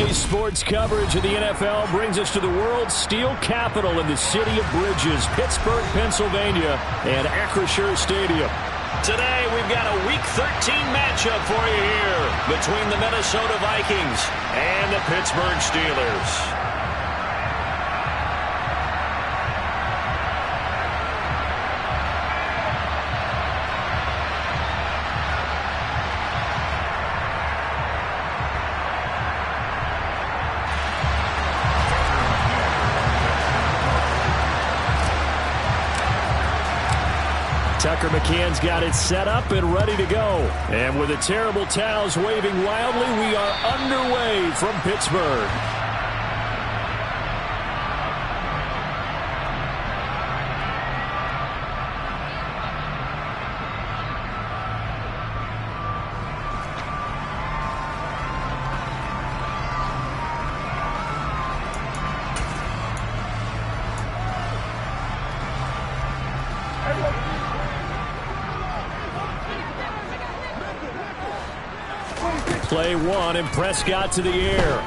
Today's sports coverage of the NFL brings us to the world's steel capital in the city of bridges, Pittsburgh, Pennsylvania, and Acrisure Stadium. Today, we've got a Week 13 matchup for you here between the Minnesota Vikings and the Pittsburgh Steelers. Tucker McCann's got it set up and ready to go. And with the terrible towels waving wildly, we are underway from Pittsburgh. Play one, and Prescott to the air.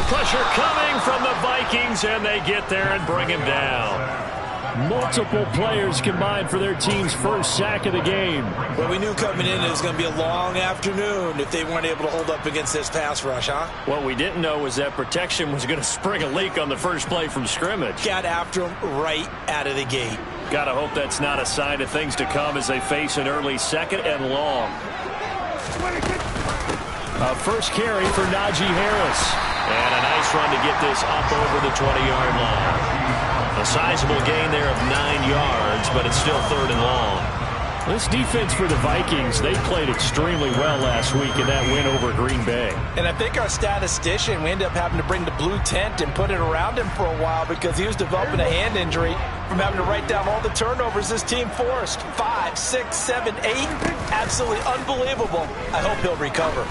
Pressure coming from the Vikings, and they get there and bring him down. Multiple players combined for their team's first sack of the game. Well, we knew coming in it was going to be a long afternoon if they weren't able to hold up against this pass rush, huh? What we didn't know was that protection was going to spring a leak on the first play from scrimmage. Got after him right out of the gate. Gotta hope that's not a sign of things to come as they face an early second and long. A first carry for Najee Harris. And a nice run to get this up over the 20-yard line. A sizable gain there of 9 yards, but it's still third and long. This defense for the Vikings, they played extremely well last week in that win over Green Bay. And I think our statistician, we ended up having to bring the blue tent and put it around him for a while because he was developing a hand injury from having to write down all the turnovers this team forced. 5, 6, 7, 8. Absolutely unbelievable. I hope he'll recover.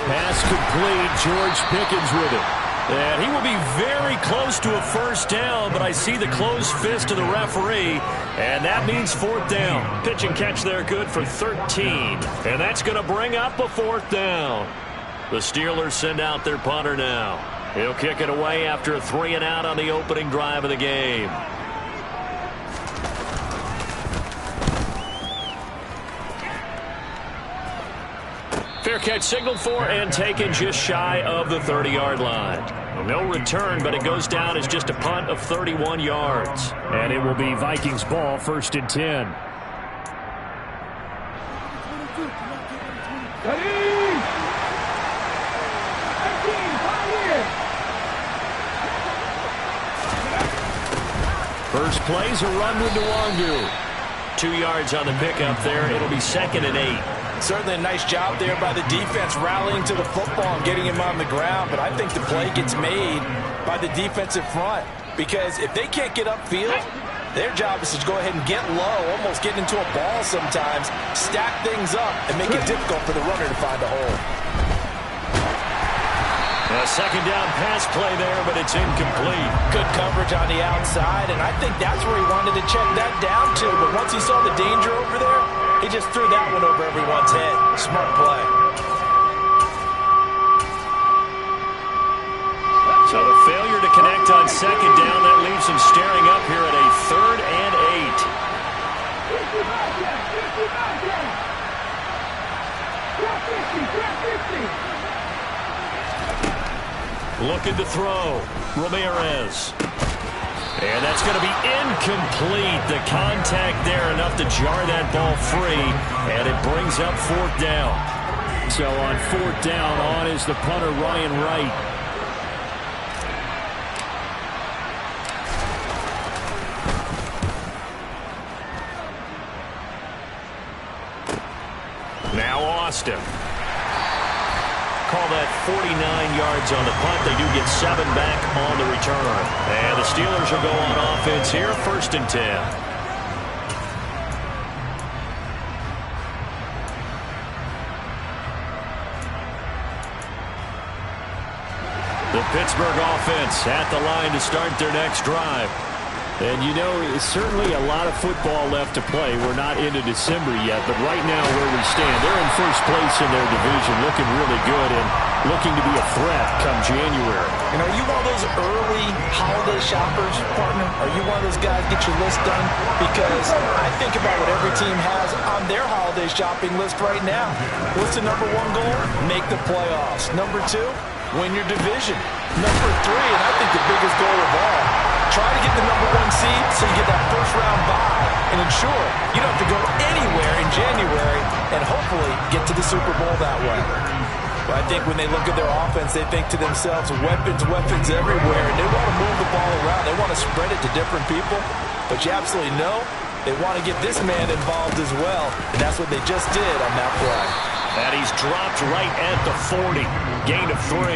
Pass complete. George Pickens with it. And he will be very close to a first down, but I see the closed fist of the referee, and that means fourth down. Pitch and catch there good for 13, and that's going to bring up a fourth down. The Steelers send out their punter now. He'll kick it away after a 3-and-out on the opening drive of the game. Fair catch signaled for and taken just shy of the 30-yard line. No return, but it goes down as just a punt of 31 yards. And it will be Vikings ball, 1st and 10. First play's a run with Nwangu. 2 yards on the pickup there. It'll be 2nd and 8. Certainly a nice job there by the defense rallying to the football and getting him on the ground. But I think the play gets made by the defensive front. Because if they can't get upfield, their job is to go ahead and get low, almost get into a ball sometimes, stack things up, and make it difficult for the runner to find a hole. A second down pass play there, but it's incomplete. Good coverage on the outside, and I think that's where he wanted to check that down to. But once he saw the danger over there, he just threw that one over everyone's head. Smart play. So the failure to connect on second down, that leaves him staring up here at a 3rd and 8. Looking to throw. Ramirez. And that's going to be incomplete. The contact there enough to jar that ball free. And it brings up 4th down. So on 4th down, on is the punter, Ryan Wright. Now Austin. Call that 49 yards on the punt. They do get 7 back on the return. And the Steelers will go on offense here, 1st and 10. The Pittsburgh offense at the line to start their next drive. And, you know, certainly a lot of football left to play. We're not into December yet, but right now where we stand, they're in first place in their division, looking really good and looking to be a threat come January. And are you one of those early holiday shoppers, partner? Are you one of those guys get your list done? Because I think about what every team has on their holiday shopping list right now. What's the number one goal? Make the playoffs. Number two, win your division. Number three, and I think the biggest goal of all, try to get the number one seed so you get that first round bye and ensure you don't have to go anywhere in January and hopefully get to the Super Bowl that way. But I think when they look at their offense, they think to themselves, weapons, weapons everywhere, and they want to move the ball around. They want to spread it to different people, but you absolutely know they want to get this man involved as well, and that's what they just did on that play. And he's dropped right at the 40. Gain of 3.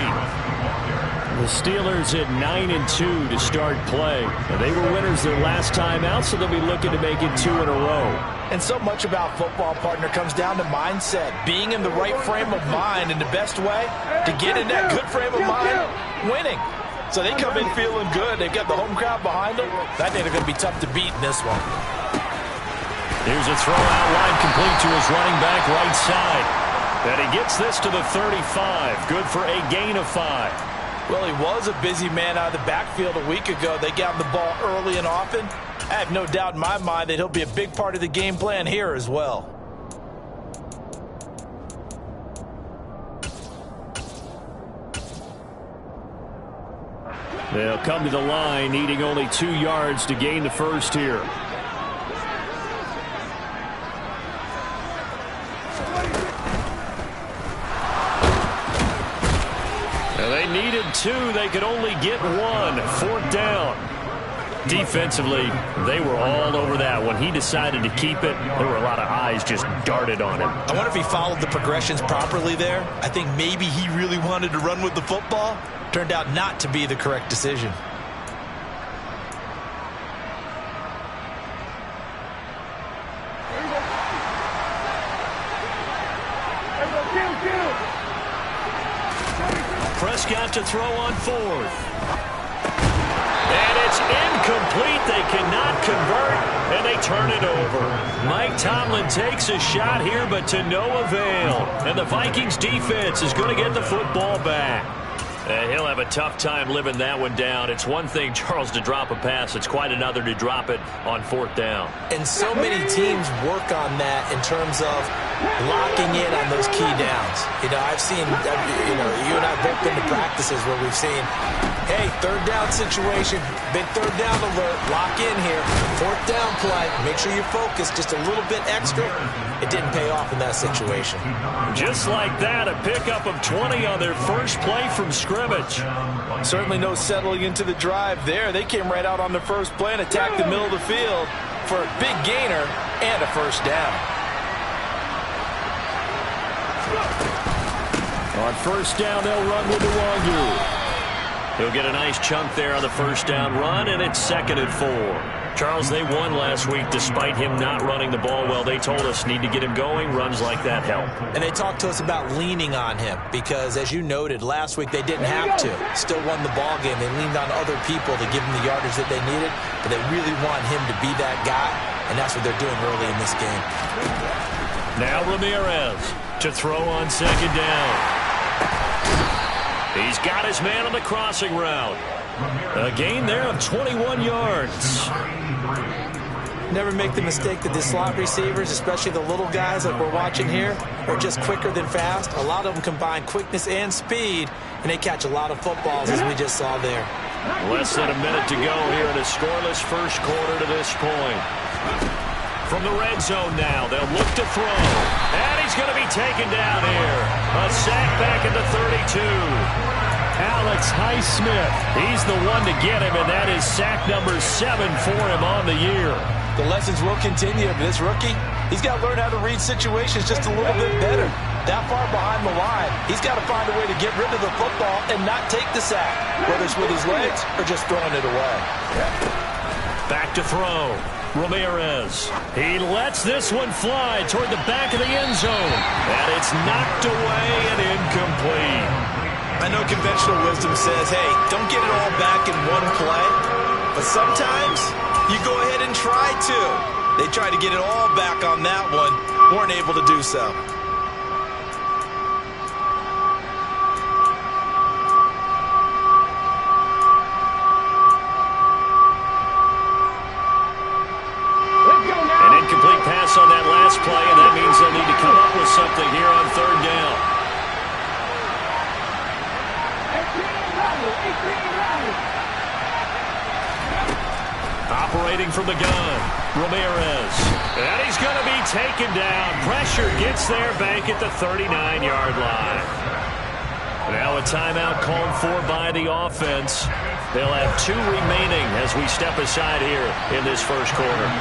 The Steelers at 9-2 to start play. And they were winners their last time out, so they'll be looking to make it 2 in a row. And so much about football, partner, comes down to mindset. Being in the right frame of mind, and the best way to get in that good frame of mind, winning. So they come in feeling good. They've got the home crowd behind them. I think they're going to be tough to beat in this one. Here's a throw out line complete to his running back right side. And he gets this to the 35. Good for a gain of 5. Well, he was a busy man out of the backfield a week ago. They got him the ball early and often. I have no doubt in my mind that he'll be a big part of the game plan here as well. They'll come to the line, needing only 2 yards to gain the first here. They needed 2. They could only get 1. 4th down. Defensively, they were all over that. When he decided to keep it, there were a lot of eyes just darted on him. I wonder if he followed the progressions properly there. I think maybe he really wanted to run with the football. Turned out not to be the correct decision. Prescott to throw on 4th. And it's incomplete. They cannot convert, and they turn it over. Mike Tomlin takes a shot here, but to no avail. And the Vikings defense is going to get the football back. He'll have a tough time living that one down. It's one thing, Charles, to drop a pass. It's quite another to drop it on 4th down. And so many teams work on that in terms of locking in on those key downs. You know, I've seen, you and I have both been to practices where we've seen, hey, 3rd down situation, big 3rd down alert, lock in here, 4th down play, make sure you're focused just a little bit extra. It didn't pay off in that situation. Just like that, a pickup of 20 on their first play from scrimmage. Certainly no settling into the drive there. They came right out on the first play and attacked the middle of the field for a big gainer and a 1st down. On 1st down, they'll run with Nwangu. He'll get a nice chunk there on the 1st down run, and it's 2nd and 4. Charles, they won last week despite him not running the ball well. They told us need to get him going. Runs like that help. And they talked to us about leaning on him because, as you noted, last week they didn't have to. Still won the ball game. They leaned on other people to give them the yardage that they needed, but they really want him to be that guy, and that's what they're doing early in this game. Now Ramirez to throw on 2nd down. He's got his man on the crossing route. A gain there of 21 yards. Never make the mistake that the slot receivers, especially the little guys like we're watching here, are just quicker than fast. A lot of them combine quickness and speed, and they catch a lot of footballs, as we just saw there. Less than a minute to go here in a scoreless first quarter to this point. From the red zone now, they'll look to throw. And he's going to be taken down here. A sack back at the 32. Alex Highsmith, he's the one to get him, and that is sack number 7 for him on the year. The lessons will continue. This rookie, he's got to learn how to read situations just a little bit better. That far behind the line, he's got to find a way to get rid of the football and not take the sack, whether it's with his legs or just throwing it away. Back to throw. Ramirez. He lets this one fly toward the back of the end zone. And it's knocked away and incomplete. I know conventional wisdom says, hey, don't get it all back in one play. But sometimes You go ahead and try to. They tried to get it all back on that one. Weren't able to do so. An incomplete pass on that last play, and that means they'll need to come up with something here on third down. Operating from the gun, Ramirez. And he's going to be taken down. Pressure gets there, Bank at the 39-yard line. Now a timeout called for by the offense. They'll have 2 remaining as we step aside here in this first quarter.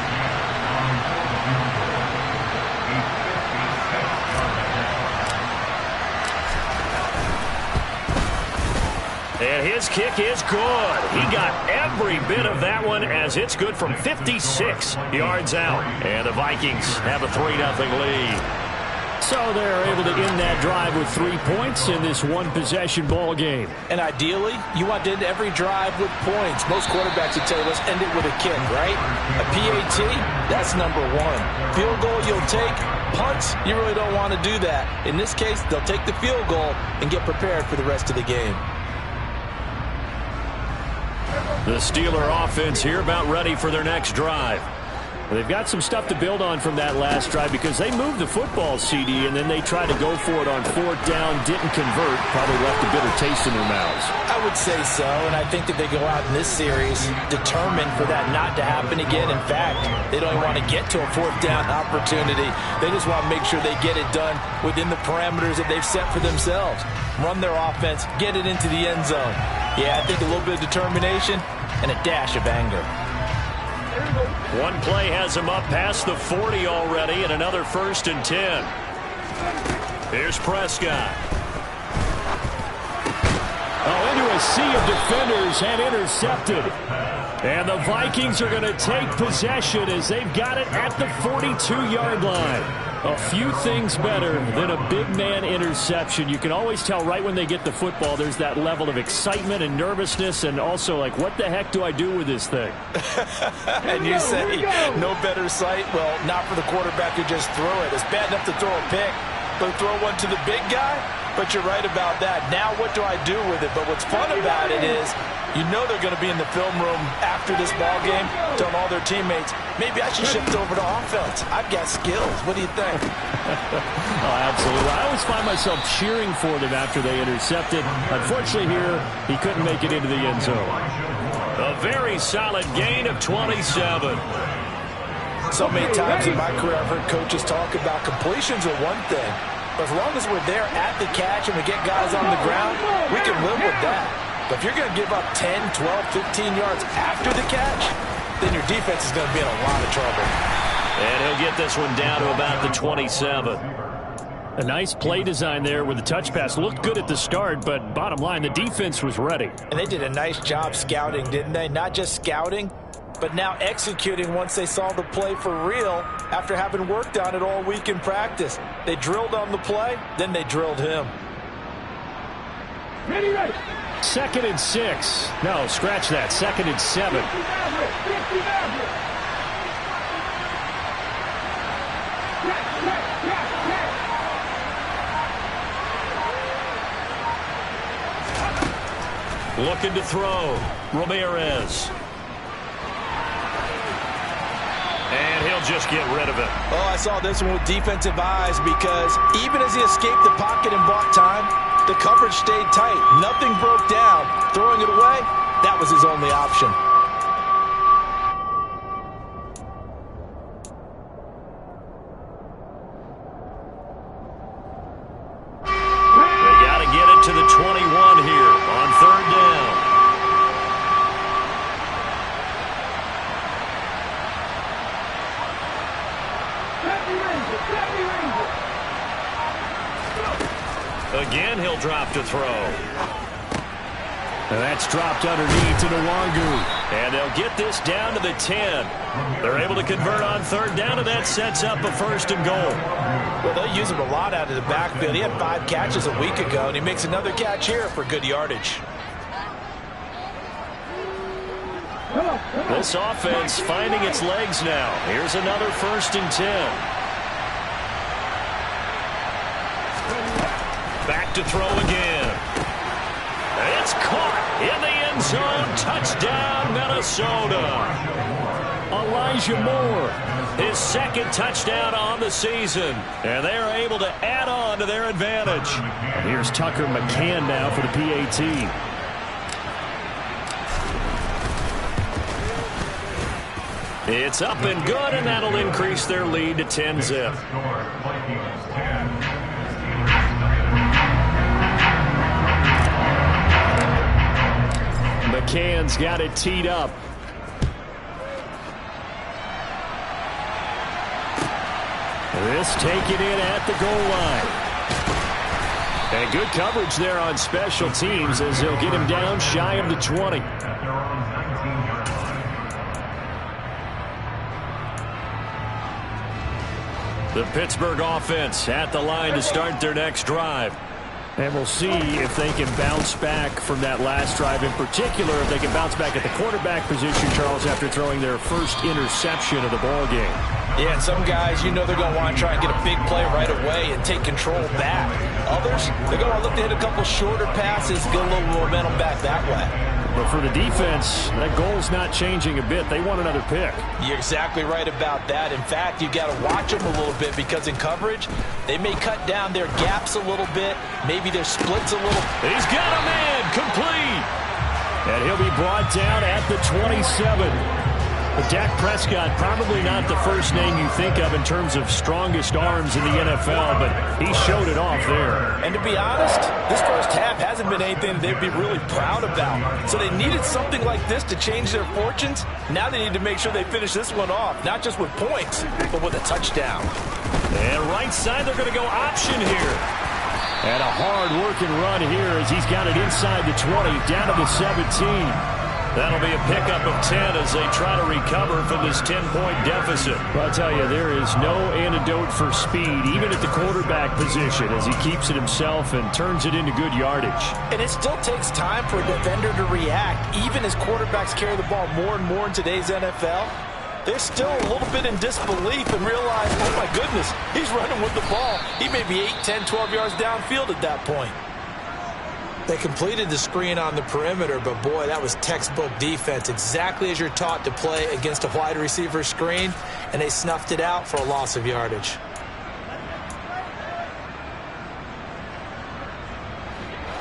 And his kick is good. He got every bit of that one as it's good from 56 yards out. And the Vikings have a 3-0 lead. So they're able to end that drive with 3 points in this one-possession ball game. And ideally, you want to end every drive with points. Most quarterbacks would tell you, let's end it with a kick, right? A PAT, that's number 1. Field goal you'll take. Punts, you really don't want to do that. In this case, they'll take the field goal and get prepared for the rest of the game. The Steeler offense here about ready for their next drive. They've got some stuff to build on from that last drive because they moved the football, CD, and then they tried to go for it on 4th down, didn't convert, probably left a bitter taste in their mouths. I would say so, and I think that they go out in this series determined for that not to happen again. In fact, they don't even want to get to a 4th down opportunity. They just want to make sure they get it done within the parameters that they've set for themselves. Run their offense, get it into the end zone. Yeah, I think a little bit of determination and a dash of anger. One play has him up past the 40 already, and another 1st and 10. Here's Prescott. Oh, into a sea of defenders and intercepted. And the Vikings are going to take possession as they've got it at the 42-yard line. A few things better than a big man interception. You can always tell right when they get the football, there's that level of excitement and nervousness, and also like, what the heck do I do with this thing? And you say, no better sight? Well, not for the quarterback who just threw it. It's bad enough to throw a pick, but throw one to the big guy? But you're right about that. Now what do I do with it? But what's fun about it is you know they're going to be in the film room after this ball game telling all their teammates, maybe I should shift over to offense. I've got skills. What do you think? Oh, absolutely. I always find myself cheering for them after they intercepted. Unfortunately here, he couldn't make it into the end zone. A very solid gain of 27. So many times in my career I've heard coaches talk about completions are one thing. But as long as we're there at the catch and we get guys on the ground, we can live with that. But if you're going to give up 10, 12, 15 yards after the catch, then your defense is going to be in a lot of trouble. And he'll get this one down to about the 27. A nice play design there with the touch pass. Looked good at the start, but bottom line, the defense was ready. And they did a nice job scouting, didn't they? Not just scouting, but now executing once they saw the play for real after having worked on it all week in practice. They drilled on the play, then they drilled him. Ready. 2nd and 6. No, scratch that. 2nd and 7. Looking to throw. Ramirez. And he'll just get rid of it. Oh, I saw this one with defensive eyes because even as he escaped the pocket and bought time, the coverage stayed tight. Nothing broke down. Throwing it away, that was his only option. They got to get it to the 21 here on 3rd down. Again, he'll drop to throw. And that's dropped underneath to Nwangu. And they'll get this down to the 10. They're able to convert on 3rd down, and that sets up a 1st and goal. Well, they'll use him a lot out of the backfield. He had 5 catches a week ago, and he makes another catch here for good yardage. This offense finding its legs now. Here's another 1st and 10. Back to throw again. It's caught in the end zone. Touchdown, Minnesota. Elijah Moore, his 2nd touchdown on the season. And they are able to add on to their advantage. And here's Tucker McCann now for the PAT. It's up and good, and that'll increase their lead to 10-zip. McCann's got it teed up. This taken in at the goal line. And good coverage there on special teams as they'll get him down shy of the 20. The Pittsburgh offense at the line to start their next drive. And we'll see if they can bounce back from that last drive. In particular, if they can bounce back at the quarterback position, Charles, after throwing their first interception of the ball game. Yeah, and some guys, you know they're going to want to try and get a big play right away and take control back. Others, they're going to look to hit a couple shorter passes, get a little momentum back that way. But for the defense, that goal's not changing a bit. They want another pick. You're exactly right about that. In fact, you've got to watch them a little bit because in coverage, they may cut down their gaps a little bit, maybe their splits a little. He's got a man complete. And he'll be brought down at the 27. But Dak Prescott, probably not the first name you think of in terms of strongest arms in the NFL, but he showed it off there. And to be honest, this first half hasn't been anything they'd be really proud about. So they needed something like this to change their fortunes. Now they need to make sure they finish this one off, not just with points, but with a touchdown. And right side, they're going to go option here. And a hard-working run here as he's got it inside the 20, down to the 17. That'll be a pickup of 10 as they try to recover from this 10-point deficit. Well, I'll tell you, there is no antidote for speed, even at the quarterback position, as he keeps it himself and turns it into good yardage. And it still takes time for a defender to react, even as quarterbacks carry the ball more and more in today's NFL. They're still a little bit in disbelief and realize, oh my goodness, he's running with the ball. He may be 8, 10, 12 yards downfield at that point. They completed the screen on the perimeter, but boy, that was textbook defense, exactly as you're taught to play against a wide receiver screen, and they snuffed it out for a loss of yardage.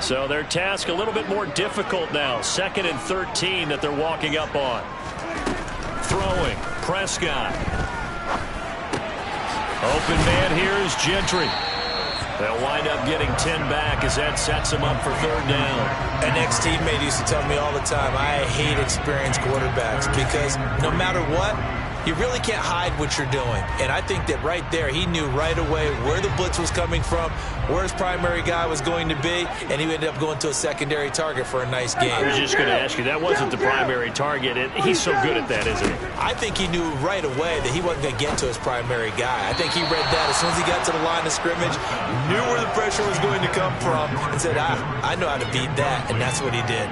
So their task a little bit more difficult now. 2nd and 13 that they're walking up on. Throwing, Prescott. Open man here is Gentry. They'll wind up getting 10 back as that sets them up for 3rd down. An ex-teammate used to tell me all the time, I hate experienced quarterbacks because no matter what, you really can't hide what you're doing. And I think that right there, he knew right away where the blitz was coming from, where his primary guy was going to be, and he ended up going to a secondary target for a nice game. I was just going to ask you, that wasn't the primary target, and he's so good at that, isn't he? I think he knew right away that he wasn't going to get to his primary guy. I think he read that as soon as he got to the line of scrimmage, knew where the pressure was going to come from, and said, I know how to beat that, and that's what he did.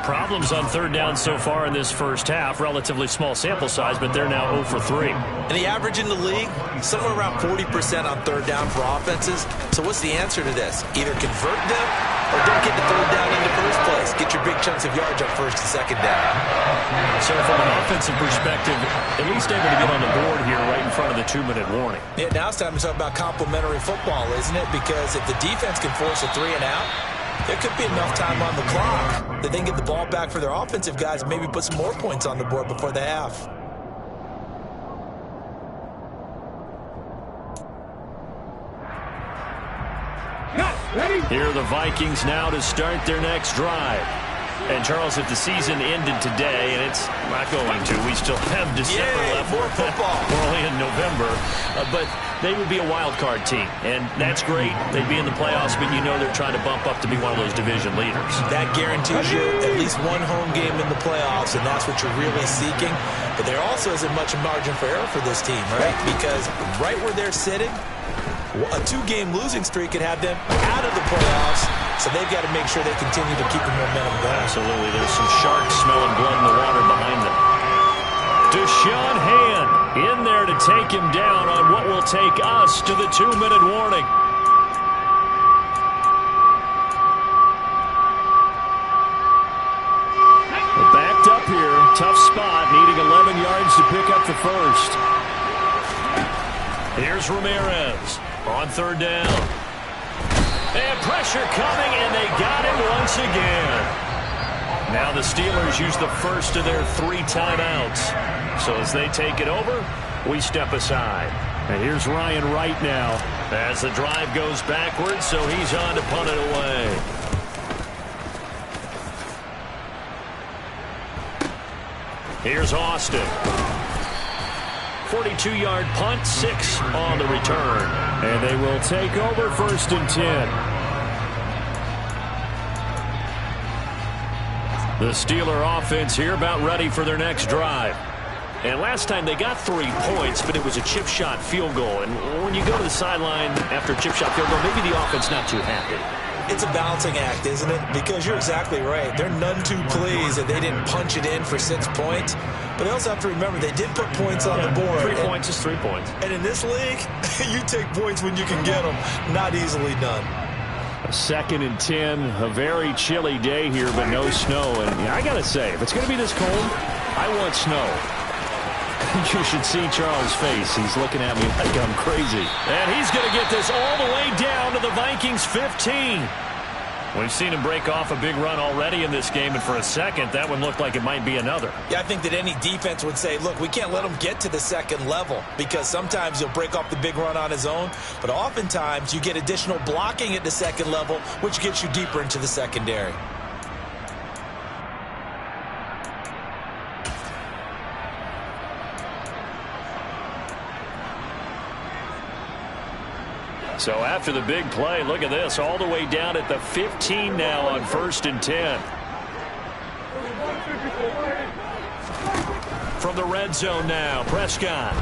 Problems on 3rd down so far in this first half. Relatively small sample size, but they're now 0 for 3. And the average in the league, somewhere around 40% on 3rd down for offenses. So what's the answer to this? Either convert them or don't get the 3rd down in the first place. Get your big chunks of yards on 1st and 2nd down. So from an offensive perspective, at least able to get on the board here right in front of the 2-minute warning. Yeah, now it's time to talk about complementary football, isn't it? Because if the defense can force a 3 and out, there could be enough time on the clock that they can get the ball back for their offensive guys and maybe put some more points on the board before the half. Here are the Vikings now to start their next drive. And, Charles, if the season ended today, and it's not going to, we still have December left. More football. We're only in November. But they would be a wild card team, and that's great. They'd be in the playoffs, but you know they're trying to bump up to be one of those division leaders. That guarantees you at least one home game in the playoffs, and that's what you're really seeking. But there also isn't much margin for error for this team, right? Because right where they're sitting, A 2-game losing streak could have them out of the playoffs, so they've got to make sure they continue to keep the momentum going. Absolutely. There's some sharks smelling blood in the water behind them. Deshaun Hand in there to take him down on what will take us to the 2-minute warning. Backed up here. Tough spot. Needing 11 yards to pick up the first. Here's Ramirez on 3rd down. And pressure coming, and they got him once again. Now the Steelers use the first of their 3 timeouts. So as they take it over, we step aside. And here's Ryan Wright now. As the drive goes backwards, so he's on to punt it away. Here's Austin. 42-yard punt, 6 on the return. And they will take over 1st and 10. The Steeler offense here about ready for their next drive. And last time they got 3 points, but it was a chip shot field goal. And when you go to the sideline after a chip shot field goal, maybe the offense not too happy. It's a balancing act, isn't it? Because you're exactly right. They're none too pleased that they didn't punch it in for 6 points. But they also have to remember they did put points on the board. 3 points is 3 points. And in this league, you take points when you can get them. Not easily done. A 2nd and 10. A very chilly day here, but no snow. And I got to say, if it's going to be this cold, I want snow. You should see Charles' face. He's looking at me like I'm crazy. And he's going to get this all the way down to the Vikings 15. We've seen him break off a big run already in this game, and for a second, that one looked like it might be another. Yeah, I think that any defense would say, look, we can't let him get to the 2nd level, because sometimes he'll break off the big run on his own, but oftentimes you get additional blocking at the 2nd level, which gets you deeper into the secondary. So after the big play, look at this, all the way down at the 15 now on 1st and 10. From the red zone now, Prescott.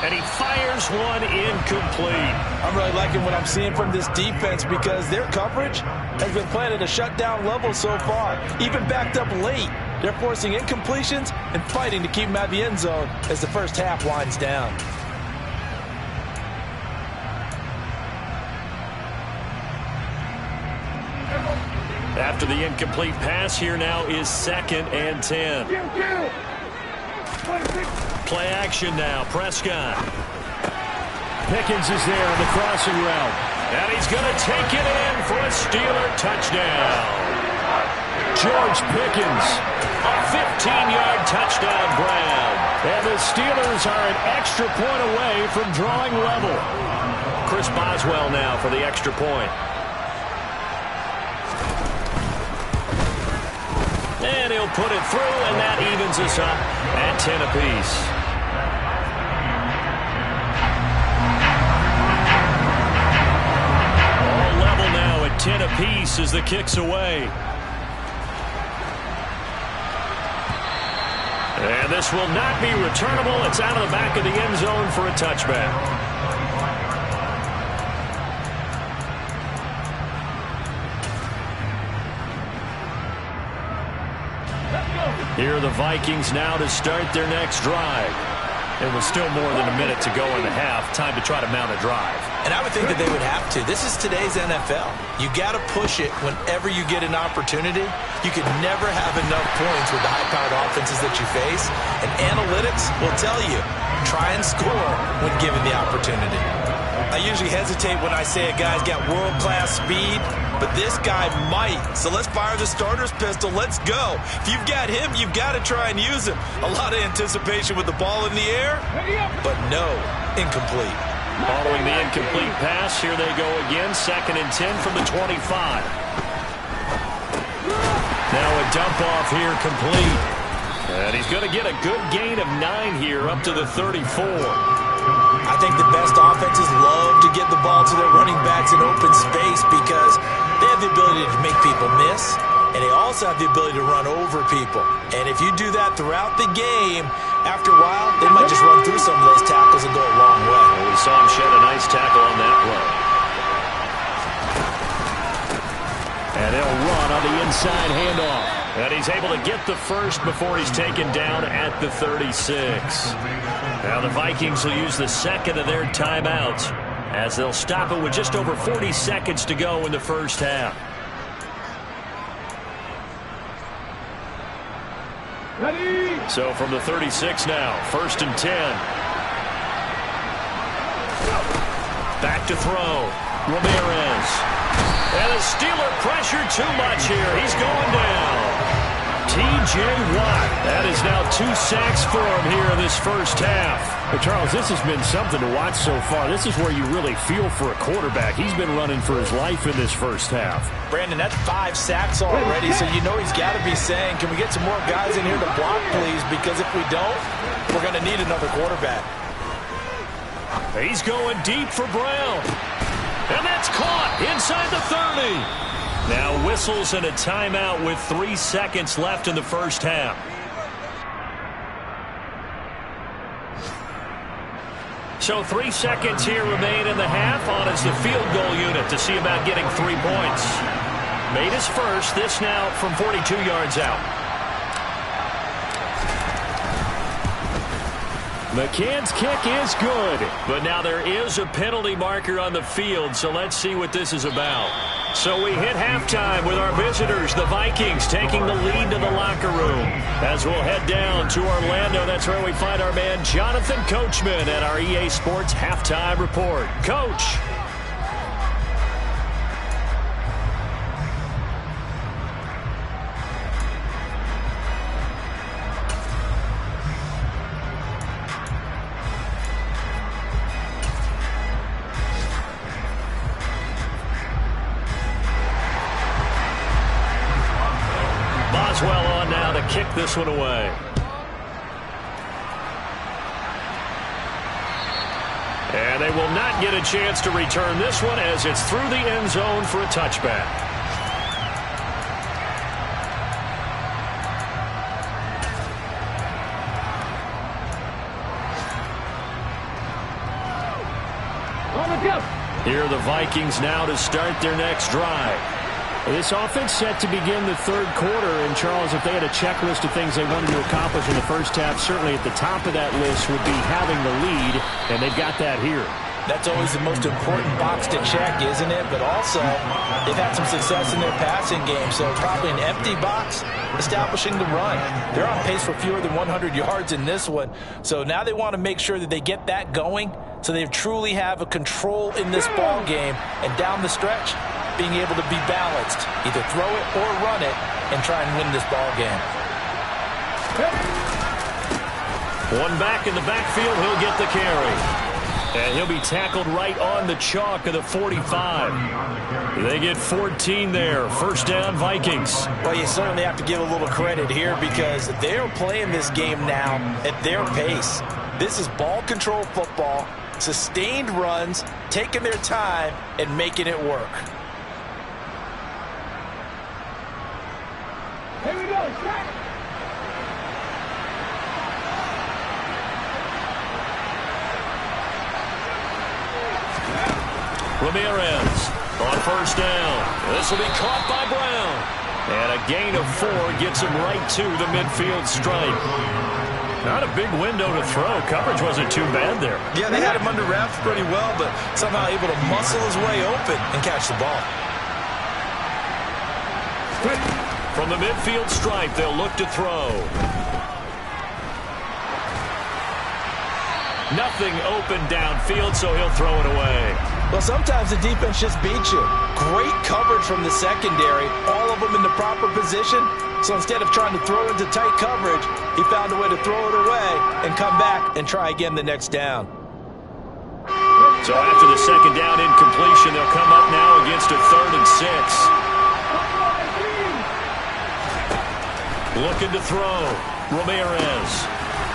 And he fires one incomplete. I'm really liking what I'm seeing from this defense because their coverage has been playing at a shutdown level so far. Even backed up late, they're forcing incompletions and fighting to keep them out of the end zone as the first half winds down. After the incomplete pass, here now is 2nd and 10. Play action now, Prescott. Pickens is there on the crossing route. And he's going to take it in for a Steeler touchdown. George Pickens. A 15-yard touchdown grab. And the Steelers are an extra point away from drawing level. Chris Boswell now for the extra point. And he'll put it through, and that evens us up at 10 apiece. All level now at 10 apiece as the kick's away. And this will not be returnable. It's out of the back of the end zone for a touchback. Here are the Vikings now to start their next drive. It was still more than a minute to go in the half. Time to try to mount a drive. And I would think that they would have to. This is today's NFL. You got to push it whenever you get an opportunity. You could never have enough points with the high-powered offenses that you face. And analytics will tell you, try and score when given the opportunity. I usually hesitate when I say a guy's got world-class speed, but this guy might. So let's fire the starter's pistol. Let's go. If you've got him, you've got to try and use him. A lot of anticipation with the ball in the air, but no, incomplete. Following the incomplete pass, here they go again. 2nd and 10 from the 25. Now a dump off here complete. And he's going to get a good gain of 9 here up to the 34. I think the best offenses love to get the ball to their running backs in open space because they have the ability to make people miss. and they also have the ability to run over people. And if you do that throughout the game, after a while, they might just run through some of those tackles and go a long way. Well, we saw him shed a nice tackle on that play. And they'll run on the inside handoff. And he's able to get the first before he's taken down at the 36. Now the Vikings will use the second of their timeouts as they'll stop it with just over 40 seconds to go in the first half. Ready. So from the 36 now, 1st and 10. Back to throw. Ramirez. And the Steeler pressure too much here. He's going down. T.J. Watt. That is now 2 sacks for him here in this first half. But Charles, this has been something to watch so far. This is where you really feel for a quarterback. He's been running for his life in this first half. Brandon, that's 5 sacks already, so you know he's got to be saying, can we get some more guys in here to block, please? Because if we don't, we're going to need another quarterback. He's going deep for Brown. And that's caught inside the 30. Now whistles and a timeout with 3 seconds left in the first half. So 3 seconds here remain in the half. On is the field goal unit to see about getting 3 points. Made his first. This now from 42 yards out. McCann's kick is good. But now there is a penalty marker on the field, so let's see what this is about. So we hit halftime with our visitors, the Vikings, taking the lead to the locker room. As we'll head down to Orlando, that's where we find our man Jonathan Coachman at our EA Sports Halftime Report. Coach. Boswell on now to kick this one away. And they will not get a chance to return this one as it's through the end zone for a touchback. Here are the Vikings now to start their next drive. This offense set to begin the third quarter. And, Charles, if they had a checklist of things they wanted to accomplish in the first half, certainly at the top of that list would be having the lead, and they've got that here. That's always the most important box to check, isn't it? But also, they've had some success in their passing game, so probably an empty box establishing the run. They're on pace for fewer than 100 yards in this one, so now they want to make sure that they get that going so they truly have a control in this ball game, and down the stretch, being able to be balanced, either throw it or run it, and try and win this ball game. One back in the backfield, he'll get the carry. And he'll be tackled right on the chalk of the 45. They get 14 there. First down, Vikings. Well, you certainly have to give a little credit here because they're playing this game now at their pace. This is ball control football, sustained runs, taking their time, and making it work. Here we go, Jack. Ramirez on first down. This will be caught by Brown. And a gain of 4 gets him right to the midfield stripe. Not a big window to throw. Coverage wasn't too bad there. Yeah, they had him under wraps pretty well, but somehow able to muscle his way open and catch the ball. From the midfield stripe, they'll look to throw. Nothing open downfield, so he'll throw it away. Well, sometimes the defense just beats you. Great coverage from the secondary, all of them in the proper position. So instead of trying to throw into tight coverage, he found a way to throw it away and come back and try again the next down. So after the second down incompletion, they'll come up now against a 3rd and 6. Looking to throw. Ramirez.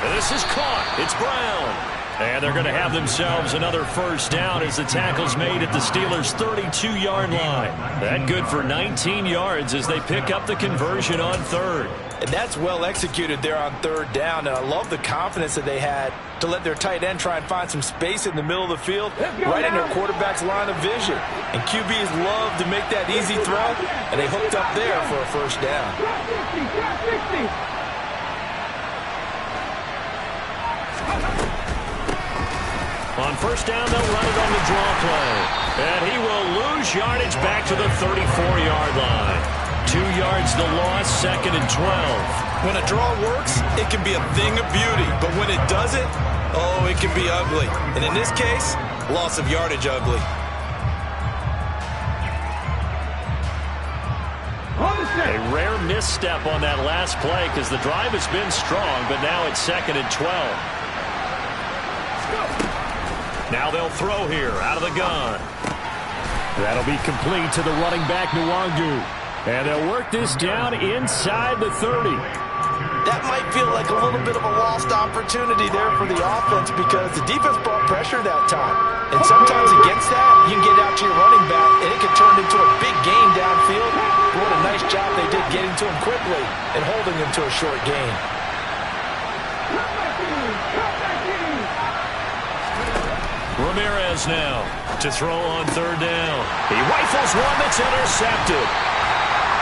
And this is caught. It's Brown. And they're going to have themselves another first down as the tackle's made at the Steelers' 32-yard line. That good for 19 yards as they pick up the conversion on third. And that's well executed there on third down. And I love the confidence that they had to let their tight end try and find some space in the middle of the field, right in their quarterback's line of vision. And QBs love to make that easy throw, and they hooked up there for a first down. On first down, they'll run it on the draw play. And he will lose yardage back to the 34-yard line. 2 yards the loss, 2nd and 12. When a draw works, it can be a thing of beauty. But when it doesn't, oh, it can be ugly. And in this case, loss of yardage ugly. A rare misstep on that last play because the drive has been strong, but now it's 2nd and 12. Now they'll throw here out of the gun. That'll be complete to the running back, Nwangu. And they'll work this down inside the 30. That might feel like a little bit of a lost opportunity there for the offense because the defense brought pressure that time. And sometimes against that, you can get out to your running back, and it can turn into a big gain downfield. But what a nice job they did getting to him quickly and holding him to a short gain. Ramirez now to throw on third down. He rifles one that's intercepted.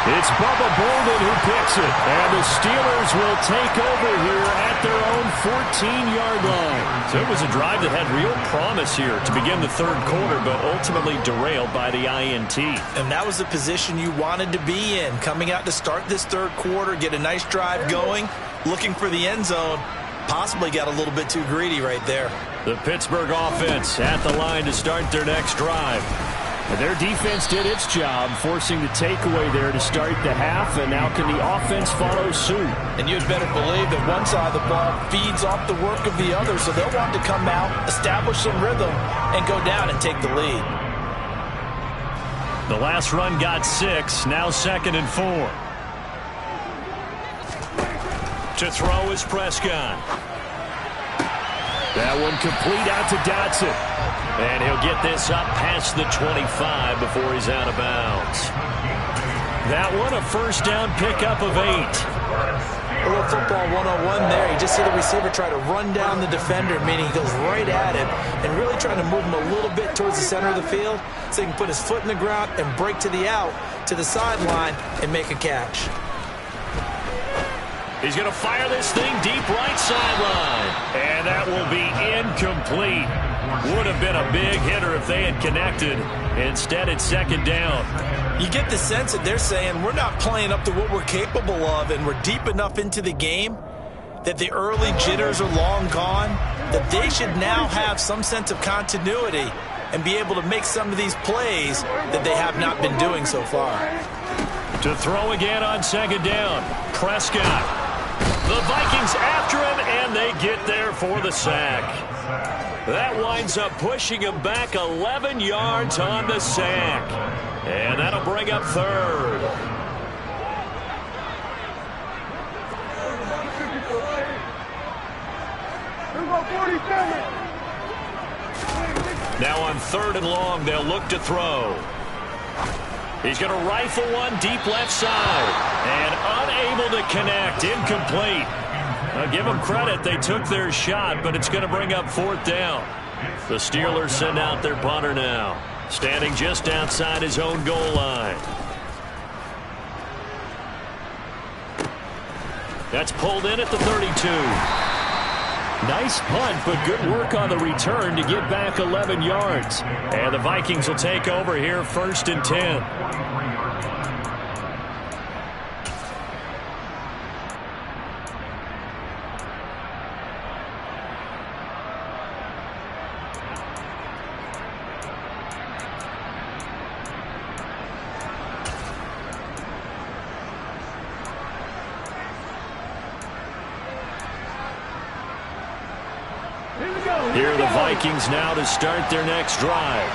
It's Bubba Bolden who picks it. And the Steelers will take over here at their own 14-yard line. So it was a drive that had real promise here to begin the third quarter, but ultimately derailed by the INT. And that was the position you wanted to be in. Coming out to start this third quarter, get a nice drive going, looking for the end zone. Possibly got a little bit too greedy right there. The Pittsburgh offense at the line to start their next drive. And their defense did its job, forcing the takeaway there to start the half, and now can the offense follow suit? And you'd better believe that one side of the ball feeds off the work of the other, so they'll want to come out, establish some rhythm, and go down and take the lead. The last run got 6, now 2nd and 4. To throw is Prescott. That one complete out to Dotson. And he'll get this up past the 25 before he's out of bounds. That one a first down pickup of 8. A little football 101 there. You just see the receiver try to run down the defender, meaning he goes right at him and really trying to move him a little bit towards the center of the field so he can put his foot in the ground and break to the out, to the sideline, and make a catch. He's going to fire this thing deep right sideline. And that will be incomplete. Would have been a big hitter if they had connected. Instead, it's 2nd down. You get the sense that they're saying we're not playing up to what we're capable of, and we're deep enough into the game that the early jitters are long gone, that they should now have some sense of continuity and be able to make some of these plays that they have not been doing so far. To throw again on 2nd down, Prescott. The Vikings after him, and they get there for the sack. That winds up pushing him back 11 yards on the sack. And that'll bring up 3rd. Now on 3rd and long, they'll look to throw. He's going to rifle one deep left side. And unable to connect. Incomplete. I'll give them credit. They took their shot, but it's going to bring up 4th down. The Steelers send out their punter now. Standing just outside his own goal line. That's pulled in at the 32. Nice punt, but good work on the return to get back 11 yards. And the Vikings will take over here 1st and 10. Here are the Vikings now to start their next drive.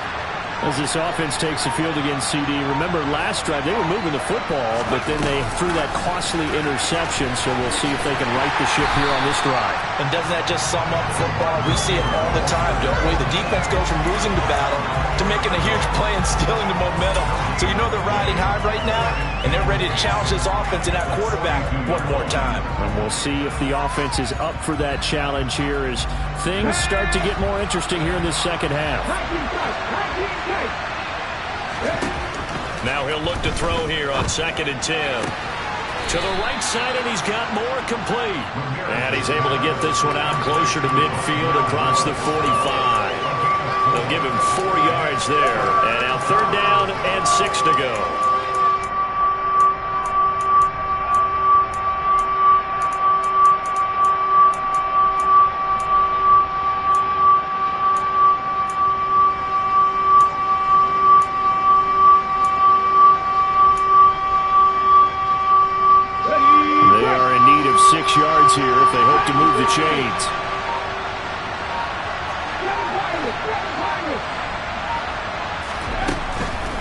As this offense takes the field against CD, remember last drive they were moving the football, but then they threw that costly interception, so we'll see if they can right the ship here on this drive. And doesn't that just sum up football? We see it all the time, don't we? The defense goes from losing the battle to making a huge play and stealing the momentum. So you know they're riding high right now, and they're ready to challenge this offense and that quarterback one more time. And we'll see if the offense is up for that challenge here as things start to get more interesting here in this second half. Now he'll look to throw here on 2nd and 10. To the right side, and he's got more complete. And he's able to get this one out closer to midfield across the 45. They'll give him 4 yards there. And now 3rd down and 6 to go. Yards here if they hope to move the chains.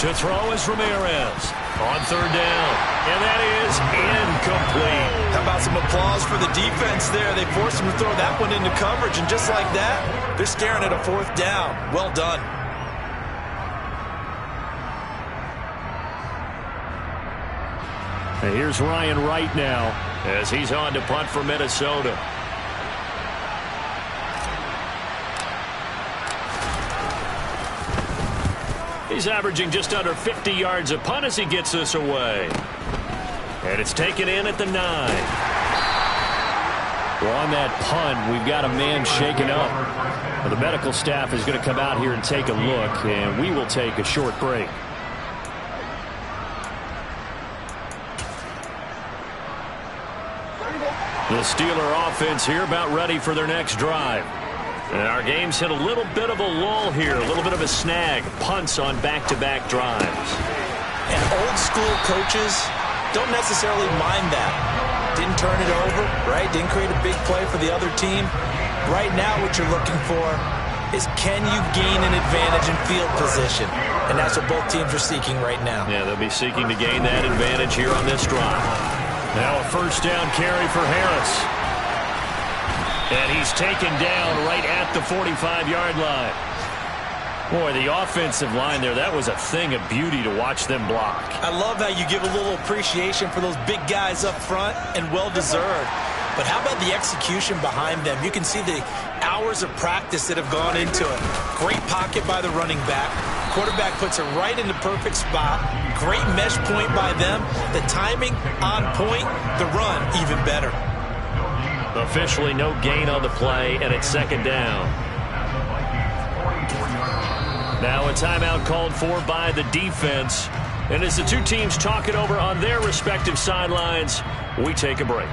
To throw is Ramirez on 3rd down, and that is incomplete. How about some applause for the defense there? They forced him to throw that one into coverage, and just like that, they're staring at a 4th down. Well done. And here's Ryan Wright now as he's on to punt for Minnesota. He's averaging just under 50 yards a punt as he gets this away. And it's taken in at the 9. Well, on that punt, we've got a man shaken up. Well, the medical staff is going to come out here and take a look, and we will take a short break. The Steeler offense here about ready for their next drive. And our game's hit a little bit of a lull here, a little bit of a snag. Punts on back-to-back drives. And old school coaches don't necessarily mind that. Didn't turn it over, right? Didn't create a big play for the other team. Right now what you're looking for is can you gain an advantage in field position? And that's what both teams are seeking right now. Yeah, they'll be seeking to gain that advantage here on this drive. Now a 1st down carry for Harris. And he's taken down right at the 45-yard line. Boy, the offensive line there, that was a thing of beauty to watch them block. I love how you give a little appreciation for those big guys up front, and well-deserved. But how about the execution behind them? You can see the hours of practice that have gone into it. Great pocket by the running back. Quarterback puts it right in the perfect spot. Great mesh point by them. The timing on point. The run even better. Officially no gain on the play, and it's 2nd down. Now a timeout called for by the defense. And as the two teams talk it over on their respective sidelines, we take a break.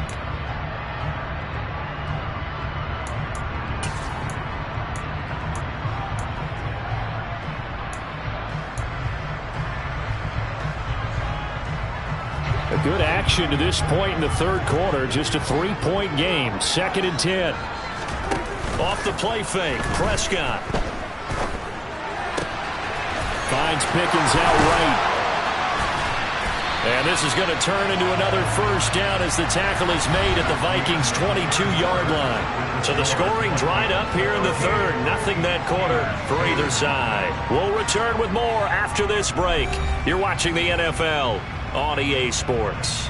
A good action to this point in the 3rd quarter. Just a 3-point game. 2nd and 10. Off the play fake. Prescott. Finds Pickens out right. And this is going to turn into another 1st down as the tackle is made at the Vikings' 22-yard line. So the scoring dried up here in the 3rd. Nothing that quarter for either side. We'll return with more after this break. You're watching the NFL on EA Sports.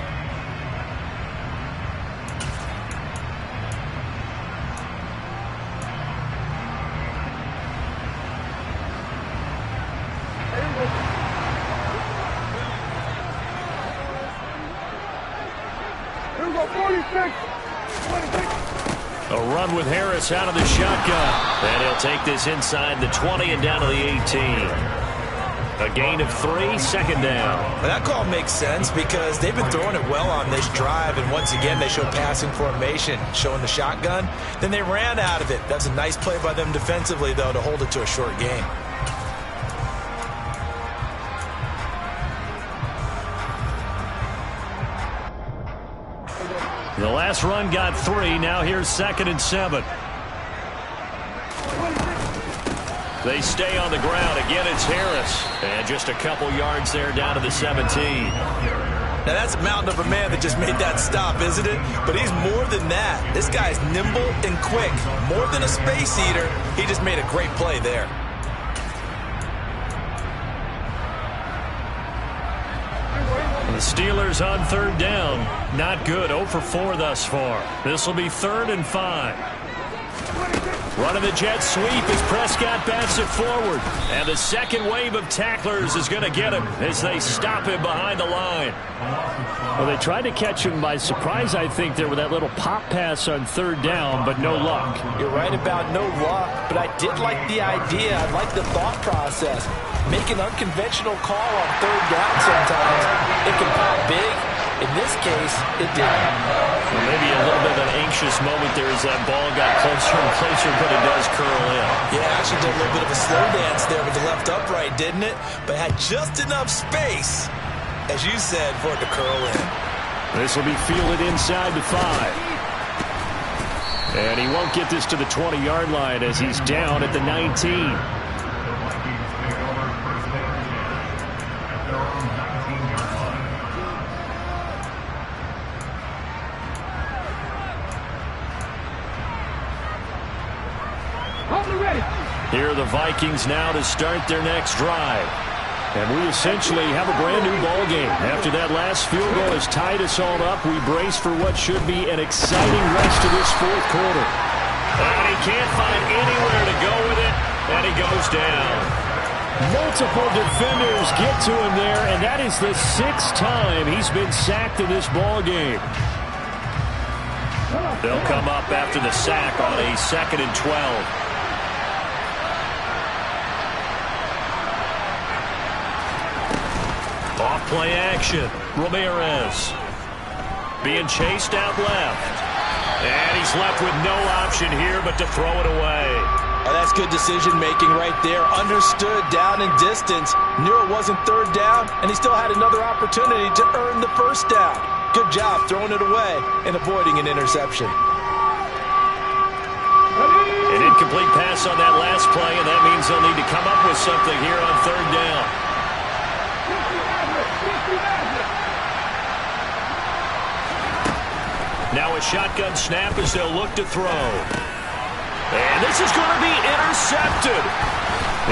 A run with Harris out of the shotgun. And he'll take this inside the 20 and down to the 18. A gain of 3, 2nd down. Well, that call makes sense because they've been throwing it well on this drive, and once again they show passing formation, showing the shotgun. Then they ran out of it. That's a nice play by them defensively, though, to hold it to a short game. The last run got 3. Now here's 2nd and 7. They stay on the ground. Again, it's Harris. And just a couple yards there down to the 17. Now, that's a mountain of a man that just made that stop, isn't it? But he's more than that. This guy's nimble and quick. More than a space eater, he just made a great play there. The Steelers on third down. Not good. 0 for 4 thus far. This will be 3rd and 5. Running the jet sweep as Prescott bats it forward. And the second wave of tacklers is going to get him as they stop him behind the line. Well, they tried to catch him by surprise, I think, there with that little pop pass on third down, but no luck. You're right about no luck, but I did like the idea. I like the thought process. Make an unconventional call on third down sometimes. It can pop big. In this case, it didn't. Well, maybe a little bit of an anxious moment there as that ball got closer and closer, but it does curl in. Yeah, actually did a little bit of a slow dance there with the left upright, didn't it? But had just enough space, as you said, for it to curl in. This will be fielded inside the 5. And he won't get this to the 20-yard line as he's down at the 19. Here are the Vikings now to start their next drive. And we essentially have a brand new ball game. After that last field goal has tied us all up, we brace for what should be an exciting rest of this fourth quarter. And he can't find anywhere to go with it, and he goes down. Multiple defenders get to him there, and that is the 6th time he's been sacked in this ball game. They'll come up after the sack on a 2nd and 12. Off-play action. Ramirez being chased out left. And he's left with no option here but to throw it away. Oh, that's good decision-making right there. Understood down and distance. Knew it wasn't third down, and he still had another opportunity to earn the first down. Good job throwing it away and avoiding an interception. An incomplete pass on that last play, and that means they'll need to come up with something here on third down. Now a shotgun snap as they'll look to throw. And this is going to be intercepted.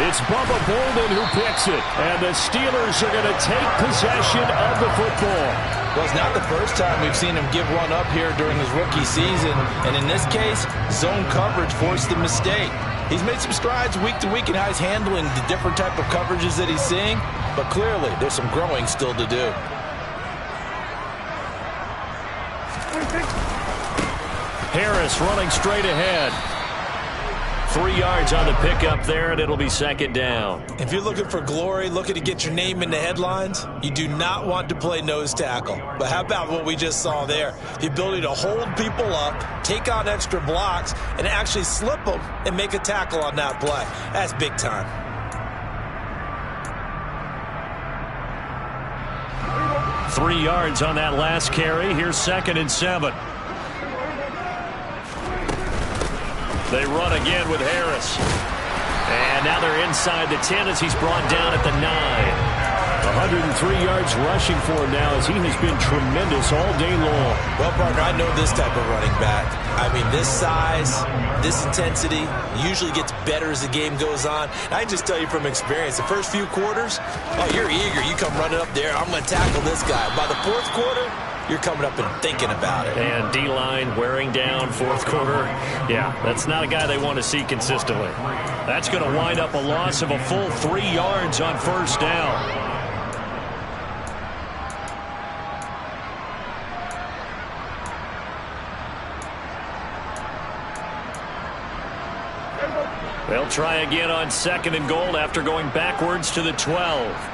It's Bubba Bolden who picks it. And the Steelers are going to take possession of the football. Well, it's not the first time we've seen him give one up here during his rookie season. And in this case, zone coverage forced the mistake. He's made some strides week to week in how he's handling the different type of coverages that he's seeing. But clearly, there's some growing still to do. Harris running straight ahead. 3 yards on the pickup there, and it'll be 2nd down. If you're looking for glory, looking to get your name in the headlines, you do not want to play nose tackle. But how about what we just saw there? The ability to hold people up, take on extra blocks, and actually slip them and make a tackle on that play. That's big time. Three yards on that last carry. Here's 2nd and 7. They run again with Harris. And now they're inside the 10 as he's brought down at the 9. 103 yards rushing for him now as he has been tremendous all day long. Well, partner, I know this type of running back. I mean, this size, this intensity usually gets better as the game goes on. I can just tell you from experience, the first few quarters, oh, you're eager. You come running up there, I'm going to tackle this guy. By the fourth quarter, you're coming up and thinking about it. And D-line wearing down fourth quarter. Yeah, that's not a guy they want to see consistently. That's going to wind up a loss of a full 3 yards on first down. They'll try again on 2nd and goal after going backwards to the 12.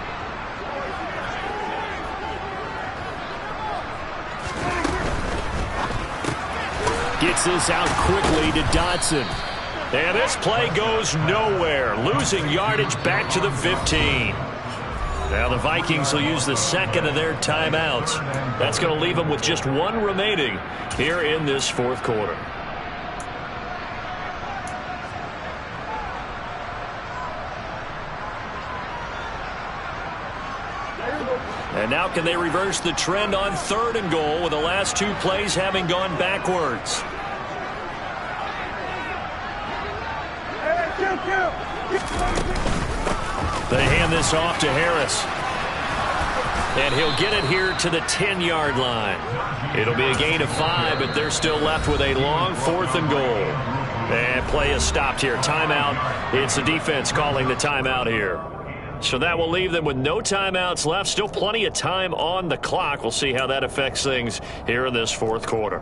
Gets this out quickly to Dotson. And this play goes nowhere. Losing yardage back to the 15. Now the Vikings will use the second of their timeouts. That's going to leave them with just one remaining here in this fourth quarter. And now can they reverse the trend on 3rd and goal with the last 2 plays having gone backwards? They hand this off to Harris. And he'll get it here to the 10-yard line. It'll be a gain of 5, but they're still left with a long 4th and goal. And play is stopped here. Timeout. It's the defense calling the timeout here. So that will leave them with no timeouts left. Still plenty of time on the clock. We'll see how that affects things here in this 4th quarter.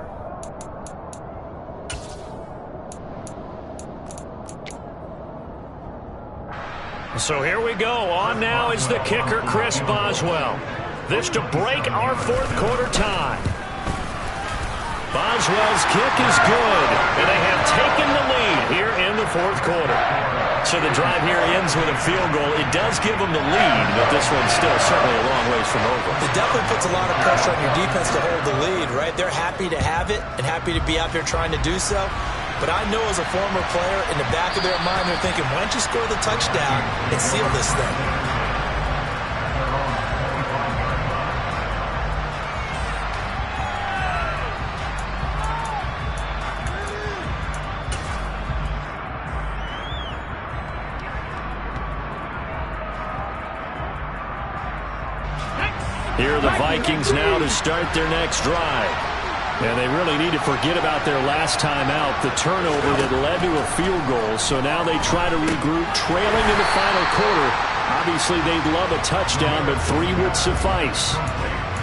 So here we go. On now is the kicker, Chris Boswell. This to break our 4th quarter tie. Boswell's kick is good, and they have taken the lead here in the 4th quarter. So the drive here ends with a field goal. It does give them the lead, but this one's still certainly a long ways from over. It definitely puts a lot of pressure on your defense to hold the lead, right? They're happy to have it and happy to be out there trying to do so. But I know as a former player, in the back of their mind, they're thinking, why don't you score the touchdown and seal this thing? Here are the Vikings now to start their next drive. And they really need to forget about their last time out, the turnover that led to a field goal. So now they try to regroup, trailing in the final quarter. Obviously, they'd love a touchdown, but 3 would suffice.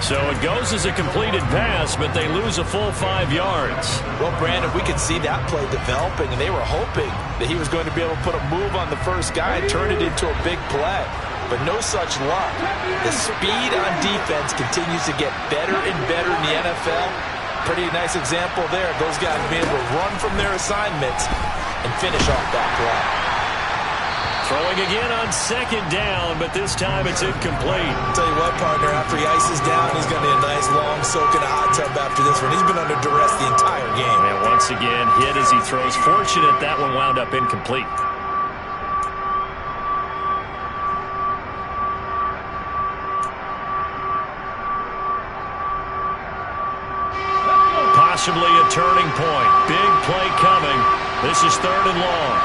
So it goes as a completed pass, but they lose a full 5 yards. Well, Brandon, we could see that play developing, and they were hoping that he was going to be able to put a move on the first guy and turn it into a big play. But no such luck. The speed on defense continues to get better and better in the NFL. Pretty nice example there. Those guys being able to run from their assignments and finish off that play. Throwing again on 2nd down, but this time it's incomplete. Tell you what, partner, after he ices down, he's going to need a nice long soak in a hot tub after this one. He's been under duress the entire game. And once again, hit as he throws. Fortunate that one wound up incomplete. Possibly a turning point. Big play coming. This is 3rd and long.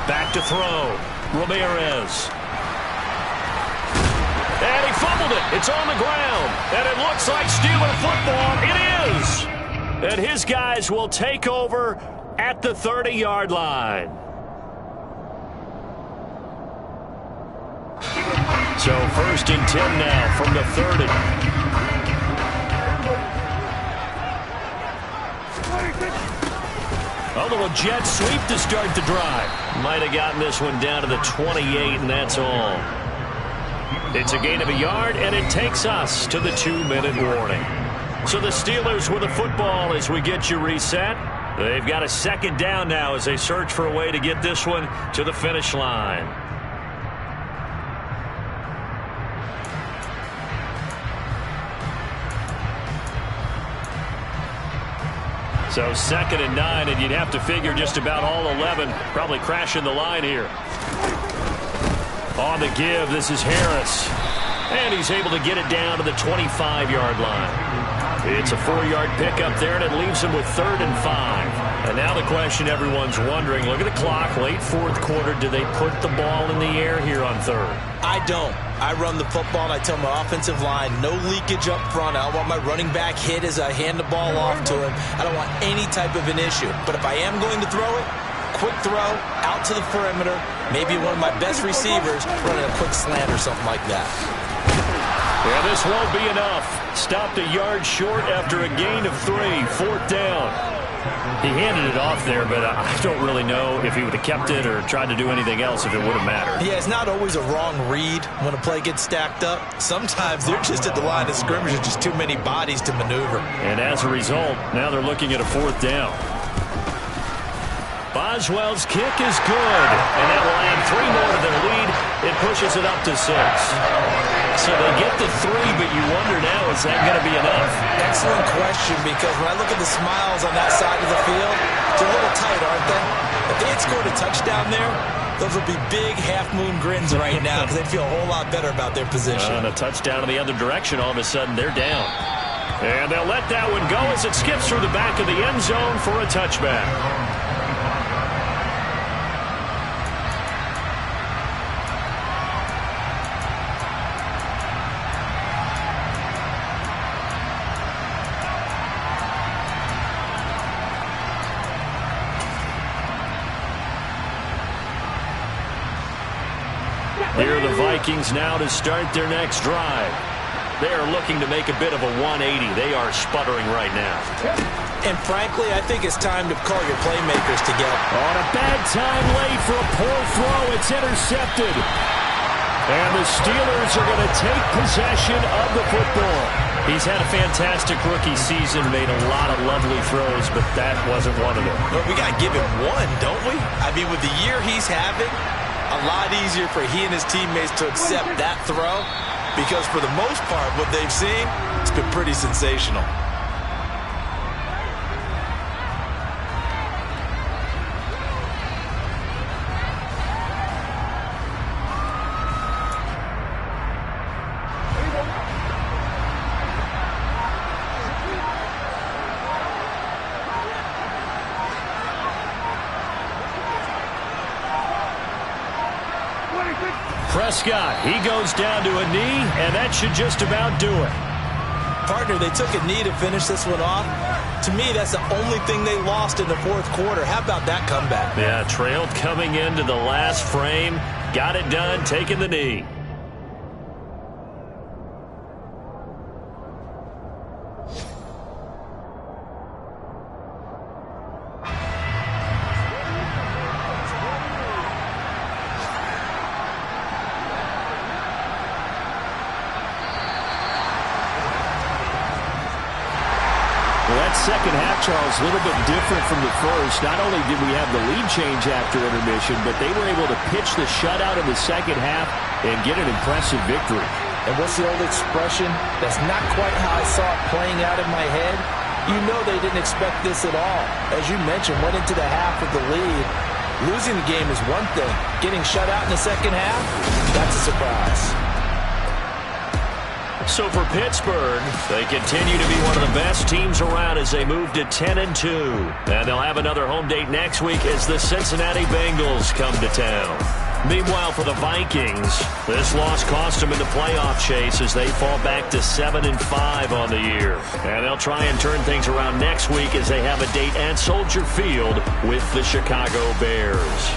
Back to throw. Ramirez. And he fumbled it. It's on the ground. And it looks like Steeler football. It is. And his guys will take over at the 30-yard line. So 1st and 10 now from the 30. A little jet sweep to start the drive. Might have gotten this one down to the 28, and that's all. It's a gain of a yard, and it takes us to the 2-minute warning. So the Steelers with the football as we get you reset. They've got a 2nd down now as they search for a way to get this one to the finish line. So 2nd and 9, and you'd have to figure just about all 11 probably crashing the line here. On the give, this is Harris. And he's able to get it down to the 25-yard line. It's a 4-yard pickup there, and it leaves him with 3rd and 5. And now the question everyone's wondering, look at the clock, late 4th quarter, do they put the ball in the air here on 3rd? I don't. I run the football, and I tell my offensive line, no leakage up front. I don't want my running back hit as I hand the ball off to him. I don't want any type of an issue. But if I am going to throw it, quick throw, out to the perimeter, maybe one of my best receivers running a quick slant or something like that. Yeah, this won't be enough. Stopped a yard short after a gain of 3, 4th down. He handed it off there, but I don't really know if he would have kept it or tried to do anything else if it would have mattered. Yeah, it's not always a wrong read when a play gets stacked up. Sometimes they're just at the line of scrimmage. There's just too many bodies to maneuver. And as a result, now they're looking at a 4th down. Boswell's kick is good, and that will add 3 more to their lead. It pushes it up to 6. So they get the 3, but you wonder now, is that going to be enough? Excellent question, because when I look at the smiles on that side of the field, they're a little tight, aren't they? If they had scored a touchdown there, those would be big half-moon grins right now because they'd feel a whole lot better about their position. And a touchdown in the other direction, all of a sudden they're down. And they'll let that one go as it skips through the back of the end zone for a touchback. Here are the Vikings now to start their next drive. They are looking to make a bit of a 180. They are sputtering right now. And frankly, I think it's time to call your playmakers together. On a bad time late for a poor throw. It's intercepted. And the Steelers are going to take possession of the football. He's had a fantastic rookie season, made a lot of lovely throws, but that wasn't one of them. But we got to give him one, don't we? I mean, with the year he's having, a lot easier for he and his teammates to accept that throw, because for the most part, what they've seen, it's been pretty sensational. Prescott, he goes down to a knee, and that should just about do it. Partner, they took a knee to finish this one off. To me, that's the only thing they lost in the fourth quarter. How about that comeback? Yeah, trailed coming into the last frame. Got it done, taking the knee. Second half, Charles, a little bit different from the first. Not only did we have the lead change after intermission, but they were able to pitch the shutout in the second half and get an impressive victory. And what's the old expression? That's not quite how I saw it playing out in my head. You know they didn't expect this at all. As you mentioned, went into the half with the lead. Losing the game is one thing. Getting shut out in the second half, that's a surprise. So for Pittsburgh, they continue to be one of the best teams around as they move to 10-2. And they'll have another home date next week as the Cincinnati Bengals come to town. Meanwhile, for the Vikings, this loss cost them in the playoff chase as they fall back to 7-5 on the year. And they'll try and turn things around next week as they have a date at Soldier Field with the Chicago Bears.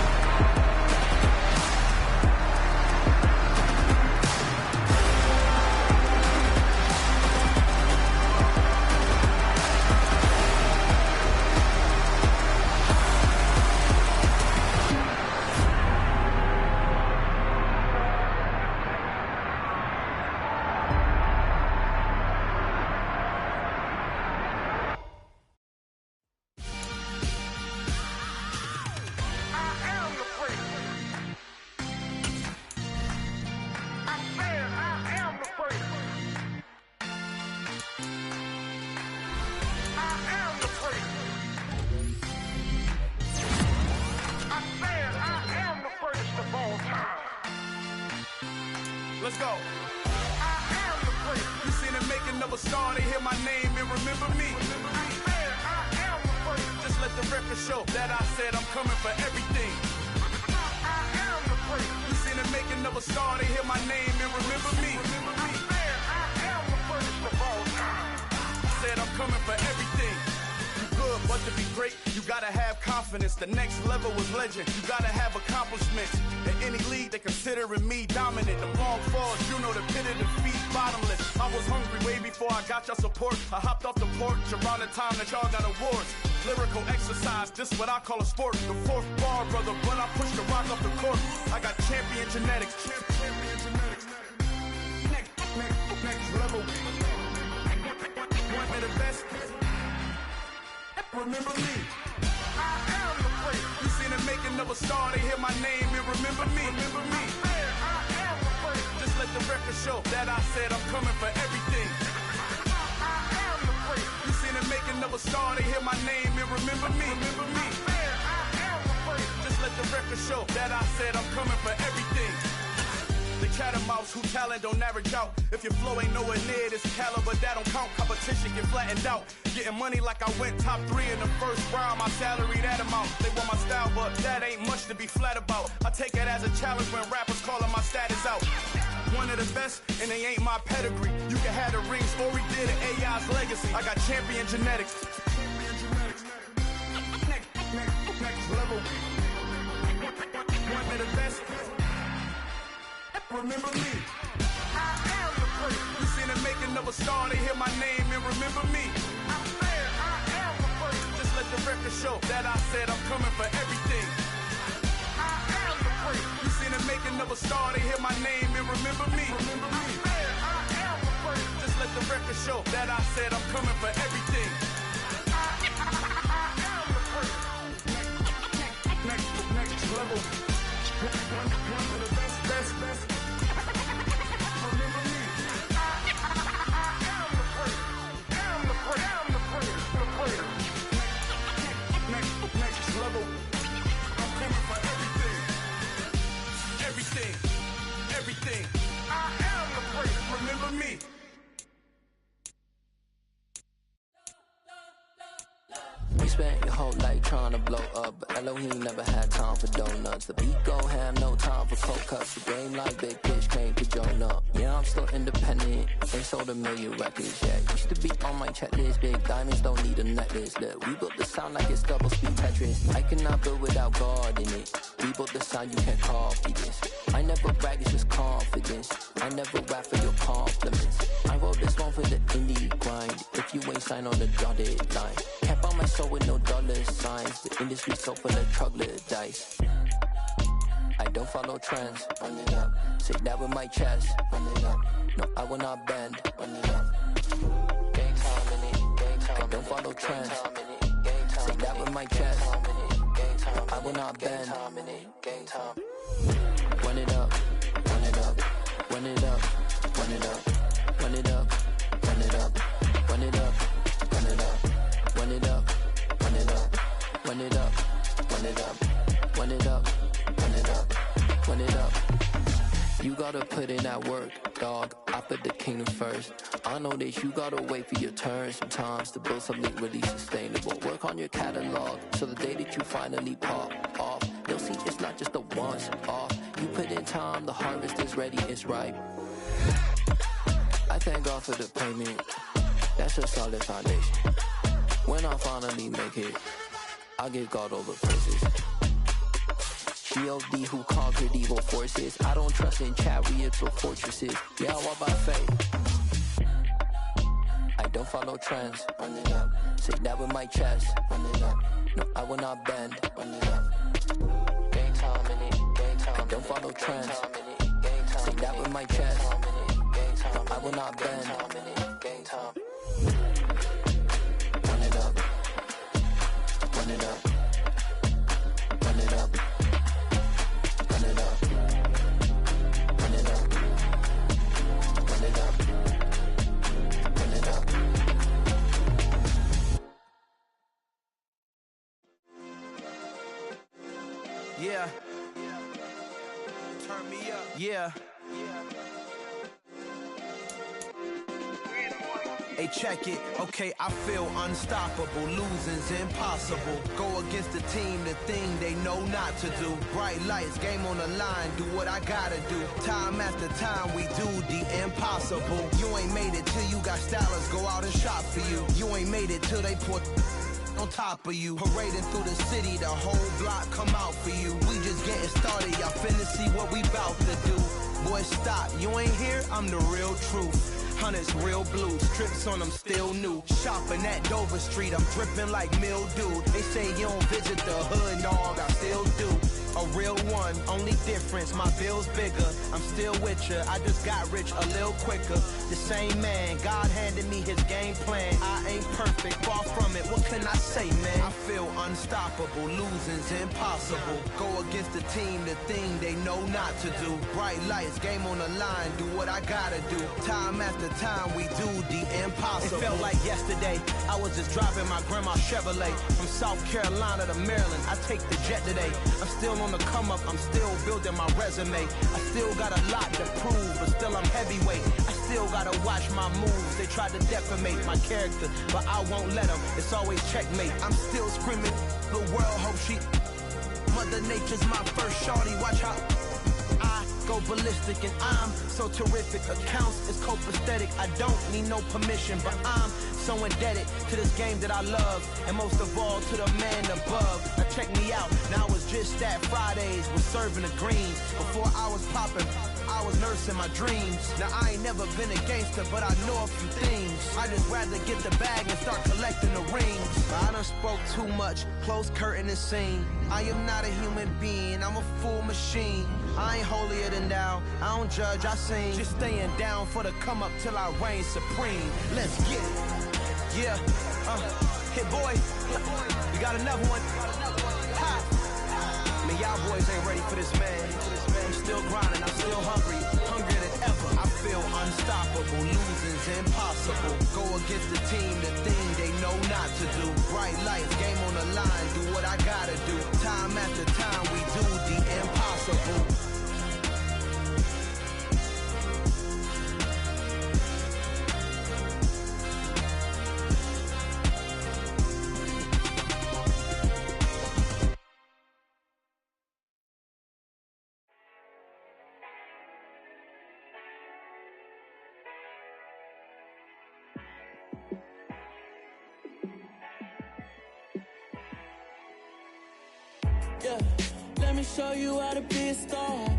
Let's go. I am the first. You seen the making of a star, they hear my name and remember me. I am the first. Just let the record show that I said I'm coming for everything. I am the first. You seen the making of a star, they hear my name and remember me. I am the first of all time. I said I'm coming for everything. Good, but to be great, you gotta have confidence. The next level was legend. You gotta have accomplishments. In any league, they considering me dominant. The long falls, you know the pit of defeat, bottomless. I was hungry way before I got your support. I hopped off the porch around the time that y'all got awards. Lyrical exercise, this what I call a sport. The fourth bar, brother, when I push the rock off the court. I got champion genetics. Champion genetics. Next level. One of the best. Remember me. I am the place. You seen the making of a star, they hear my name and remember me. Remember me. I am the first. Just let the record show that I said I'm coming for everything. I am the first. You seen the making of a star, they hear my name and remember me. Remember me. I am the first. Just let the record show that I said I'm coming for everything. The cat and mouse who talent don't average out. If your flow ain't nowhere near this caliber, that don't count. Competition get flattened out. Getting money like I went top 3 in the first round. My salary that amount. They want my style, but that ain't much to be flat about. I take it as a challenge when rappers calling my status out. One of the best, and they ain't my pedigree. You can have the rings, or we did it, AI's legacy. I got champion genetics. Next level. One of the best. Remember me. I am the first. You seen the making of a star, they hear my name and remember me. I am the first. Just let the record show that I said I'm coming for everything. I am the first. You seen the making of a star, they hear my name and remember me. Remember me. I am the first. Just let the record show that I said I'm coming for everything. I am the first. Next level. One of the best. Remember me. I am the first. I'm the first. Next level. I'm coming for everything. I am the first. Remember me. You spent your whole life trying to blow up, but Elohim never had time for donuts. The beat go ham, no time for cold cuts. The game like Big Pitch came to Jonah. Yeah, I'm still independent, ain't sold a million records yet. Used to be on my checklist, big diamonds don't need a necklace. Look, we built the sound like it's double speed Tetris. I cannot build without God in it. We built the sound, you can't copy this. I never brag, it's just confidence. I never rap for your compliments. I wrote this one for the indie grind. If you ain't signed on the dotted line, kept on my soul with no dollar signs. The industry so full of troglodytes. I don't follow trends. Run it up. Say that with my chest. Run it up. No, I will not bend. Run it up. Gang time in it. Gang time. I don't follow trends. Say that with my chest. No, I will not bend. Gang time. Run it up. Run it up. Run it up. Run it up. Run it up. Run it up. Run it up. Run it up. Run it up. Run it up. Run it up. Run it up. Run it up. Run it up. Run it up. You gotta put in that work, dog. I put the kingdom first. I know that you gotta wait for your turn sometimes to build something really sustainable. Work on your catalog, so the day that you finally pop off, you'll see it's not just a once off. You put in time, the harvest is ready, it's ripe. I thank God for the payment. That's a solid foundation. When I finally make it, I'll give God all the praises. G.O.D. who conquered evil forces. I don't trust in chariots or fortresses. Yeah, I walk by faith. I don't follow trends. Run it up. Say that with my chest. Run it up. No, I will not bend. Run it up. Gang time in it. Gang time. I don't follow trends. Say that with my chest. No, I will not bend. Gang time. Run it up. Run it up. Run it up. Run it up. Run it up. Run it up. Run it up. Yeah. Turn me up. Yeah. Hey, check it. Okay, I feel unstoppable. Losing's impossible. Go against the team, the thing they know not to do. Bright lights, game on the line. Do what I gotta do. Time after time, we do the impossible. You ain't made it till you got stylers go out and shop for you. You ain't made it till they put on top of you. Parading through the city, the whole block come out for you. We just getting started, y'all finna see what we bout to do. Boy, stop, you ain't here, I'm the real truth. Hunters, real blue, strips on them still new. Shopping at Dover Street, I'm dripping like mildew. They say you don't visit the hood, dog, I still do. A real one, only difference, my bill's bigger. I'm still with ya, I just got rich a little quicker. The same man, God handed me his game plan. I ain't perfect, far from it, what can I say, man? I feel unstoppable, losing's impossible. Go against the team, the thing they know not to do. Bright lights, game on the line, do what I gotta do. Time after time, we do the impossible. It felt like yesterday, I was just driving my grandma's Chevrolet. From South Carolina to Maryland, I take the jet today. I'm still on the come up, I'm still building my resume. I still got a lot to prove, but still I'm heavyweight. I still gotta watch my moves, they try to defamate my character, but I won't let them, it's always checkmate. I'm still screaming, the world hope she, Mother Nature's my first shorty, watch how I go ballistic and I'm so terrific. Accounts is copacetic, I don't need no permission, but I'm so indebted to this game that I love, and most of all to the man above. Now check me out, now it's just that Fridays was serving the greens. Before I was popping, I was nursing my dreams. Now I ain't never been a gangster, but I know a few things. I just rather get the bag and start collecting the rings. I done spoke too much, close curtain and scene. I am not a human being, I'm a full machine. I ain't holier than thou, I don't judge, I sing. Just staying down for the come up till I reign supreme. Let's get it. Yeah, hit boy, we got another one. Ha. Man, y'all boys ain't ready for this, man. I'm still grinding, I'm still hungry, hungrier than ever. I feel unstoppable, losing's impossible. Go against the team, the thing they know not to do. Bright lights, game on the line, do what I gotta do. Time after time, we do the impossible. Yeah, let me show you how to be a star.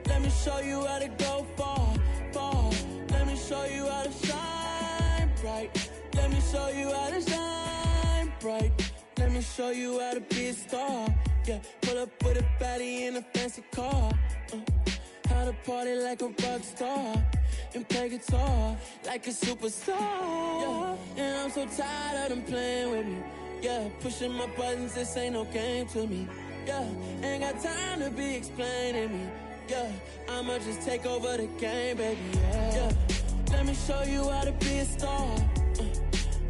Let me show you how to go far, far. Let me show you how to shine bright. Let me show you how to shine bright. Let me show you how to be a star. Yeah, pull up with a baddie in a fancy car. How to party like a rock star and play guitar like a superstar. Yeah, and I'm so tired of them playing with me. Yeah, pushing my buttons, this ain't no game to me. Yeah, ain't got time to be explaining me. Yeah, I'ma just take over the game, baby. Yeah, let me show you how to be a star.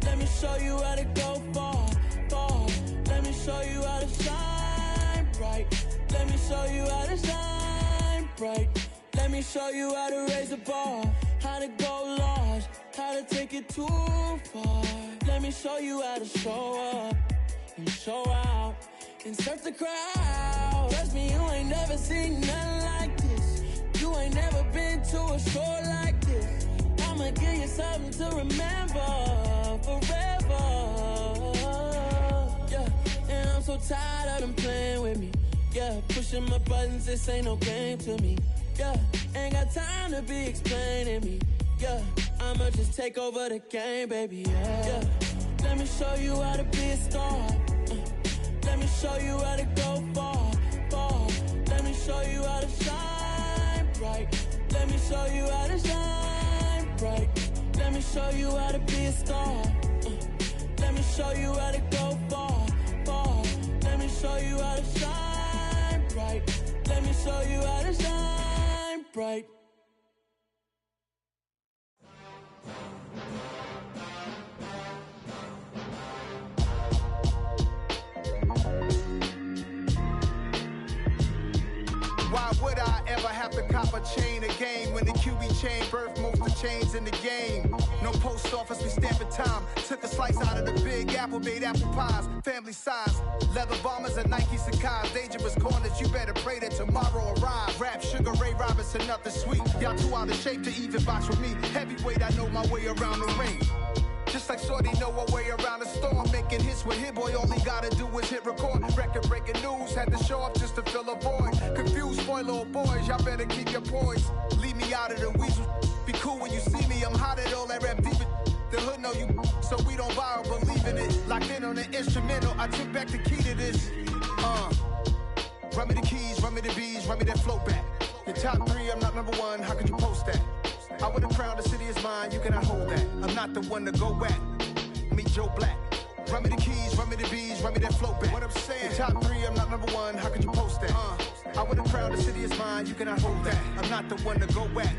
Let me show you how to go far, far. Let me show you how to shine bright. Let me show you how to shine bright. Let me show you how to raise the bar, how to go large, how to take it too far. Let me show you how to show up and show out and surf the crowd. Trust me, you ain't never seen nothing like this. You ain't never been to a show like this. I'ma give you something to remember forever. Yeah, and I'm so tired of them playing with me. Yeah, pushing my buttons, this ain't no game to me. Yeah, ain't got time to be explaining me. Yeah, I'ma just take over the game, baby. Yeah, let me show you how to be a star. Let me show you how to go far, far. Let me show you how to shine bright. Let me show you how to shine bright. Let me show you how to be a star. Let me show you how to go far, far. Let me show you how to shine bright. Let me show you how to shine bright. Why would I ever have to cop a chain again when the QB chain birthed most of the chains in the game? No post office, we stamping time. Took a slice out of the big apple, made apple pies, family size. Leather bombers and Nike Sacai's. Dangerous corners, you better pray that tomorrow arrive. Rap, Sugar Ray Robinson, nothing sweet. Y'all too out of shape to even box with me. Heavyweight, I know my way around the ring. Just like Shorty know her way around the storm. Making hits with Hit Boy, all he gotta do is hit record. Record breaking news, had to show up just to fill a void. Confused, spoiler boys, y'all better keep your poise. Leave me out of the weasel. Be cool when you see me, I'm hot at all that rap deep. The hood know you, so we don't borrow, believe in it. Locked in on the instrumental, I took back the key to this. Run me the keys, run me the bees, run me that flow back. Your top 3, I'm not number 1, how could you post that? I would have crowned the city is mine, you cannot hold that. I'm not the one to go back. Meet Joe Black. Run me the keys, run me the bees, run me that flow back. What I'm saying, your top 3, I'm not number 1, how could you post that? I would have crowned the city is mine, you cannot hold that. I'm not the one to go back.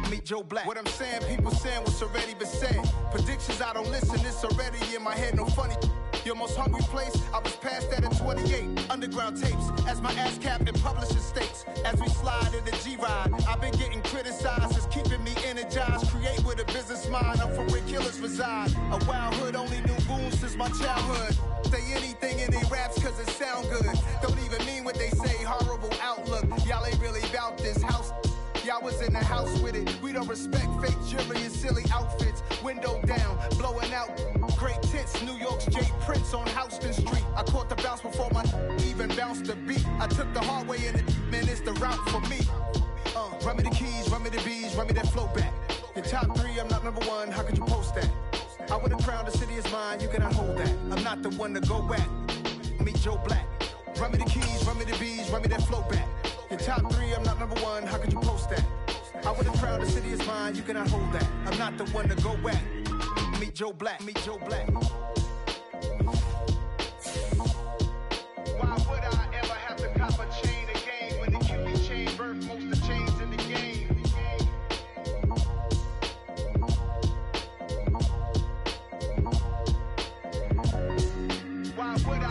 Meet Joe Black. What I'm saying, people saying what's already been said. Predictions, I don't listen, it's already in my head, no funny. Your most hungry place, I was past that in 28. Underground tapes, as my ass cap in publishing states. As we slide in the G-Ride, I've been getting criticized, it's keeping me energized. Create with a business mind, I'm from where killers reside. A wild hood, only knew goons since my childhood. Say anything in they raps cause it sound good. Don't even mean what they say, horrible outlook. Y'all ain't really about this house. Y'all was in the house with it. We don't respect fake jewelry and silly outfits. Window down, blowing out great tits. New York's J. Prince on Houston Street. I caught the bounce before my even bounced the beat. I took the hard way in it, man, it's the route for me. Run me the keys, run me the bees, run me that flow back. Your top 3, I'm not number 1, how could you post that? I would have crowned the city is mine, you cannot hold that. I'm not the one to go back. Meet Joe Black. Run me the keys, run me the bees, run me that flow back. Your top 3, I'm not number 1, how could you post that? I would have crowned the city is mine, you cannot hold that. I'm not the one to go back. Meet Joe Black, meet Joe Black. Why would I ever have to cop a chain again when the QB chain birth most of chains in the game? Why would I?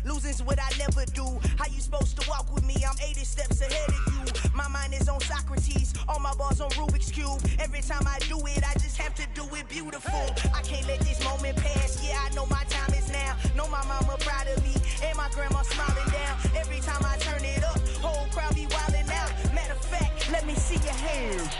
Losing's what I never do. How you supposed to walk with me? I'm 80 steps ahead of you. My mind is on Socrates, all my bars on Rubik's Cube. Every time I do it, I just have to do it beautiful. I can't let this moment pass. Yeah, I know my time is now. Know my mama proud of me, and my grandma smiling down. Every time I turn it up, whole crowd be wildin' out. Matter of fact, let me see your hands.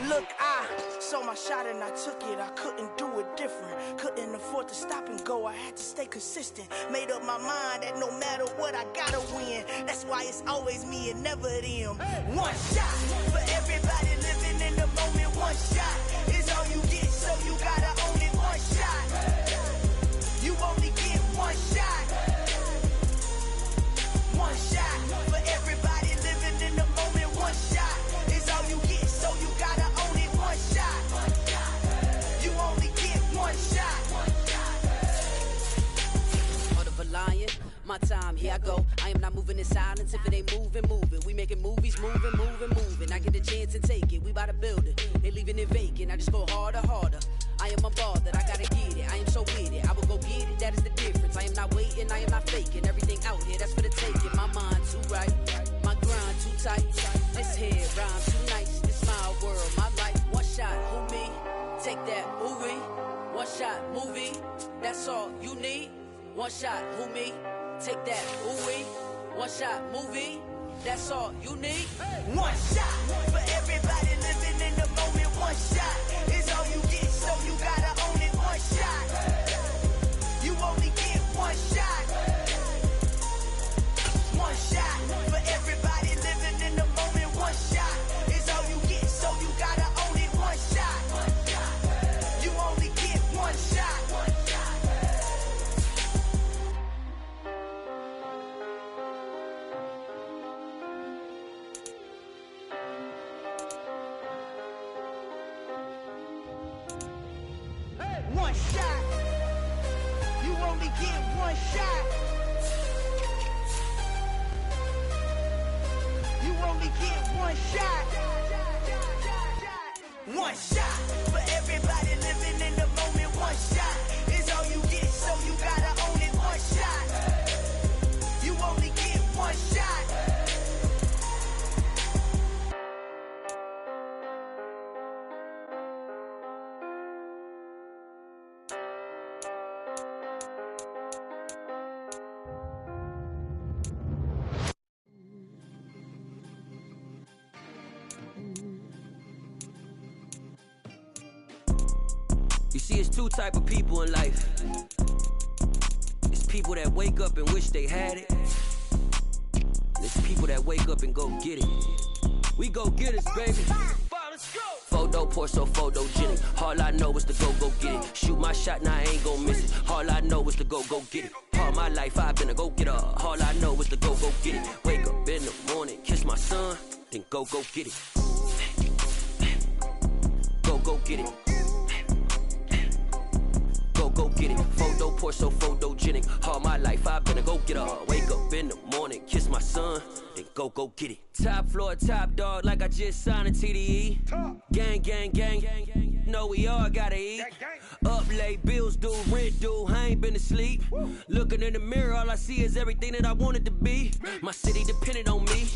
Look, I saw my shot and I took it. I couldn't do it different. Couldn't afford to stop and go. I had to stay consistent. Made up my mind that no matter what, I gotta win. That's why it's always me and never them. One shot for everybody living in the moment. One shot is all you get, so you gotta own it. One shot. You only get one shot. One shot for everybody living in the moment. One shot is all you get, so you gotta own it. One shot. You only get one shot. Heart of a lion, my time, here I go. I am not moving in silence. If it ain't moving, moving. We making movies, moving, moving, moving. I get a chance and take it. We bout to build it. They leaving it vacant. I just go harder, harder. I am unbothered, I gotta get it. I am so with it. I will go get it, that is the difference. I am not waiting, I am not faking. Everything out here, that's for the taking. My mind too right, my grind too tight. This here rhyme too nice. This my world, my life. One shot, who me? Take that, movie. One shot, movie. That's all you need. One shot, who me? Take that, movie. One shot, movie. That's all you need. One shot for everybody living in the moment. One shot is all you get, so you gotta own it. One shot. You only get one shot. One shot for everybody living in the moment. One shot is all you get, so you gotta own it. One shot. You only get one shot. One shot. You only get one shot. You only get one shot. One shot for everybody living in the moment. One shot is all you get, so you gotta own it. One shot. You only get one shot. You see, it's two type of people in life. It's people that wake up and wish they had it. It's people that wake up and go get it. We go get it, baby. Let's go. Photo pour so photogenic. All I know is to go get it. Shoot my shot, now I ain't gon' miss it. All I know is to go get it. All my life I've been a go getter. All I know is to go get it. Wake up in the morning, kiss my son, then go get it. Go get it. Go get it. Photo pour so photogenic. All my life I've been a go getter. Wake up in the morning, kiss my son, then go get it. Top floor, top dog, like I just signed a TDE. Gang, gang, gang, gang. Know we all gotta eat. Up late, bills due, rent due. I ain't been asleep. Looking in the mirror, all I see is everything that I wanted to be. My city depended on me.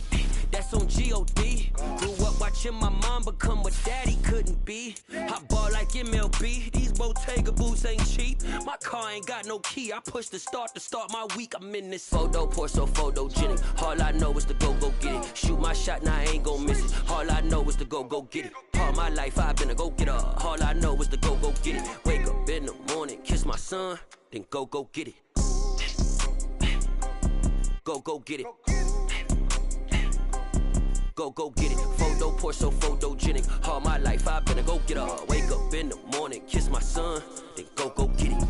That's on G.O.D. Grew up watching my mom become what daddy couldn't be. I ball like MLB. These Bottega boots ain't cheap. My car ain't got no key. I push the start to start my week. I'm in this photo pour so photogenic. All I know is to go get it. Shoot my shot, now I ain't gon' miss it. All I know is to go get it. All my life I've been a go getter. All I know is to go get it. Wake up in the morning, kiss my son, then go get it. Go get it. Go get it. Photo pour so photogenic. All my life I've been a go getter. Wake up in the morning, kiss my son, then go get it.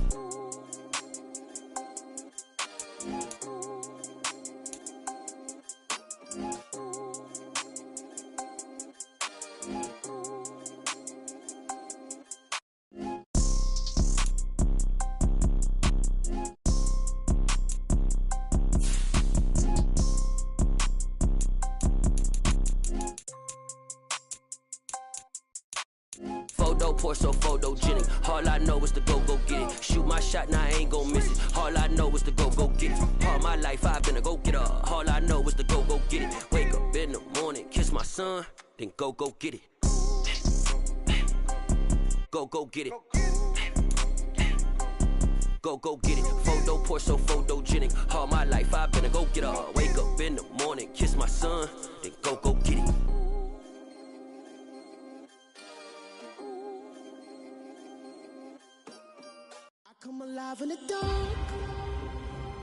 Photo pour so photogenic. All I know is to go get it. Shoot my shot, now I ain't gon' miss it. All I know is to go get it. All my life I've been a go getter. All I know is to go get it. Wake up in the morning, kiss my son, then go get it. Go get it. Go get it. Photo pour so photogenic. All my life I've been a go getter. Wake up in the morning, kiss my son, then go get it. Come alive in the dark,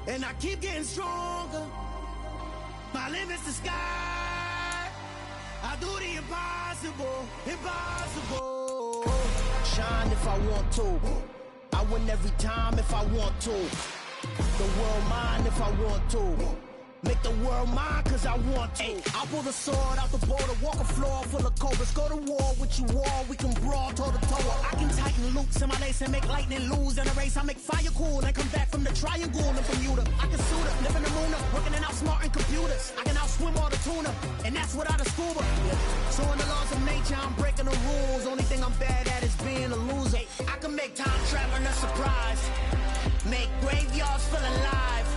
and I keep getting stronger. My limit's the sky. I do the impossible, impossible. Shine if I want to. I win every time if I want to. The world mine if I want to. Make the world mine cause I want to. I pull the sword out the border, walk a floor full of cobras. Go to war with you all, we can brawl toe to toe. I can tighten loops in my lace and make lightning lose in a race. I make fire cool and come back from the triangle in Bermuda. I can suit up, live in the moon up, working and outsmarting computers. I can outswim all the tuna, and that's without a scuba. So in the laws of nature, I'm breaking the rules. Only thing I'm bad at is being a loser. I can make time traveling a surprise. Make graveyards feel alive.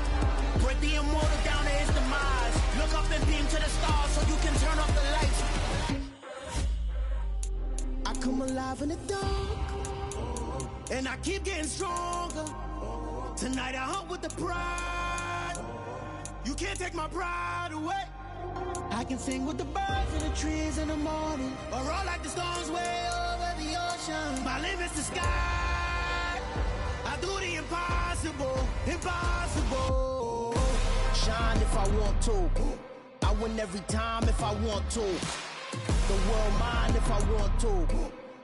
Break the immortal down to his demise. Look up and beam to the stars so you can turn off the lights. I come alive in the dark, and I keep getting stronger. Tonight I hunt with the pride. You can't take my pride away. I can sing with the birds and the trees in the morning, or roll like the storms way over the ocean. My limit's the sky. I do the impossible, impossible. Shine if I want to. I win every time if I want to. The world mine if I want to.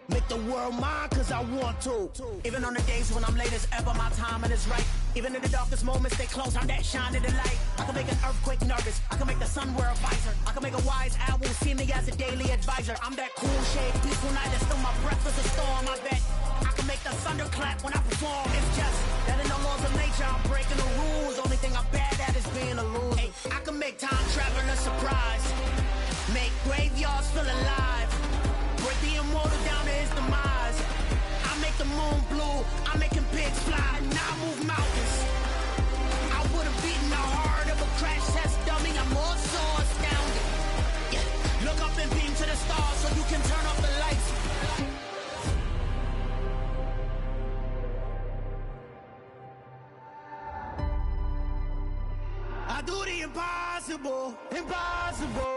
Make the world mine cause I want to. Even on the days when I'm late as ever, my timing is right. Even in the darkest moments, stay close, I'm that shining the light. I can make an earthquake nervous, I can make the sun wear a visor. I can make a wise owl see me as a daily advisor. I'm that cool shade, peaceful night, that's still my breath is a storm, I bet. I can make the thunder clap when I perform. It's just that in the laws of nature, I'm breaking the rules. Only thing I'm bad at is being a loser. Hey, I can make time traveling a surprise. Make graveyards feel alive. Break the immortal down to his demise. I make the moon blue. I'm making pigs fly. Now I move mountains. I would have beaten the heart of a crash test dummy. I'm more so astounded. Yeah. Look up and beam to the stars so you can turn off the lights. I do the impossible, impossible.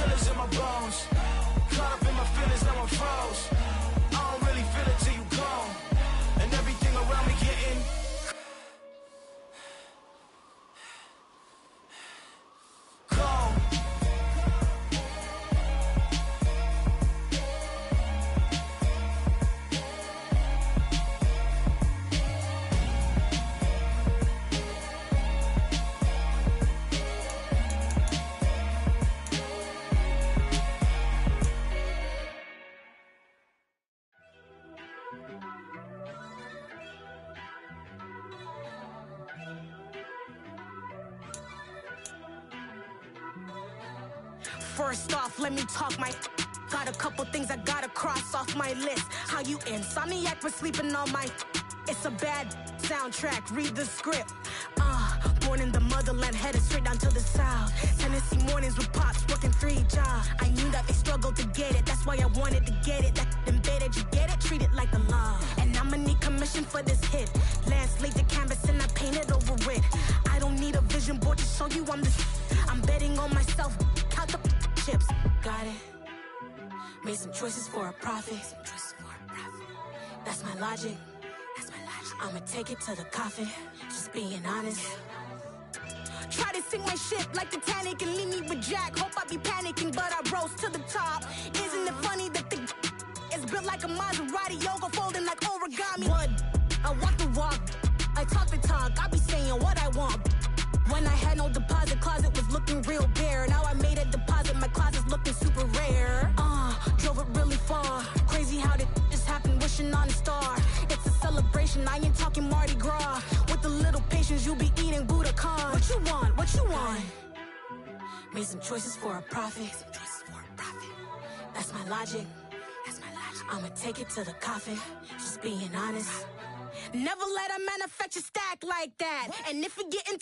killers in my bones. Caught up in my feelings, now I'm froze. I don't really feel it till you gone. And everything around me getting cold. First off, let me talk my. Got a couple things I gotta cross off my list. How you insomniac for sleeping on my. It's a bad soundtrack, read the script. Born in the motherland, headed straight down to the south. Tennessee mornings with pops, working 3 jobs. I knew that they struggled to get it, that's why I wanted to get it. That embedded, you get it, treat it like the law. And I'ma need commission for this hit. Lance laid the canvas and I painted over it. I don't need a vision board to show you I'm the. I'm betting on myself, count the chips. Got it. Made some choices for a profit. That's my logic. I'ma take it to the coffin, just being honest. Try to sink my ship like Titanic and leave me with Jack. Hope I be panicking, but I rose to the top. Isn't it funny that the is built like a Maserati, yoga folding like origami? What? I walk the walk, I talk the talk, I be saying what I want. When I had no deposit, closet was looking real bare. Now I made a deposit, my closet's looking super rare. Drove it really far. Crazy how did just happen, wishing on a star. It's a celebration, I ain't talking Mardi Gras. With a little patience, you'll be eating Budokan. What you want? What you want? Made some choices for a profit. That's my logic. I'ma take it to the coffin, just being honest. Never let a manufacturer stack like that. And if we get in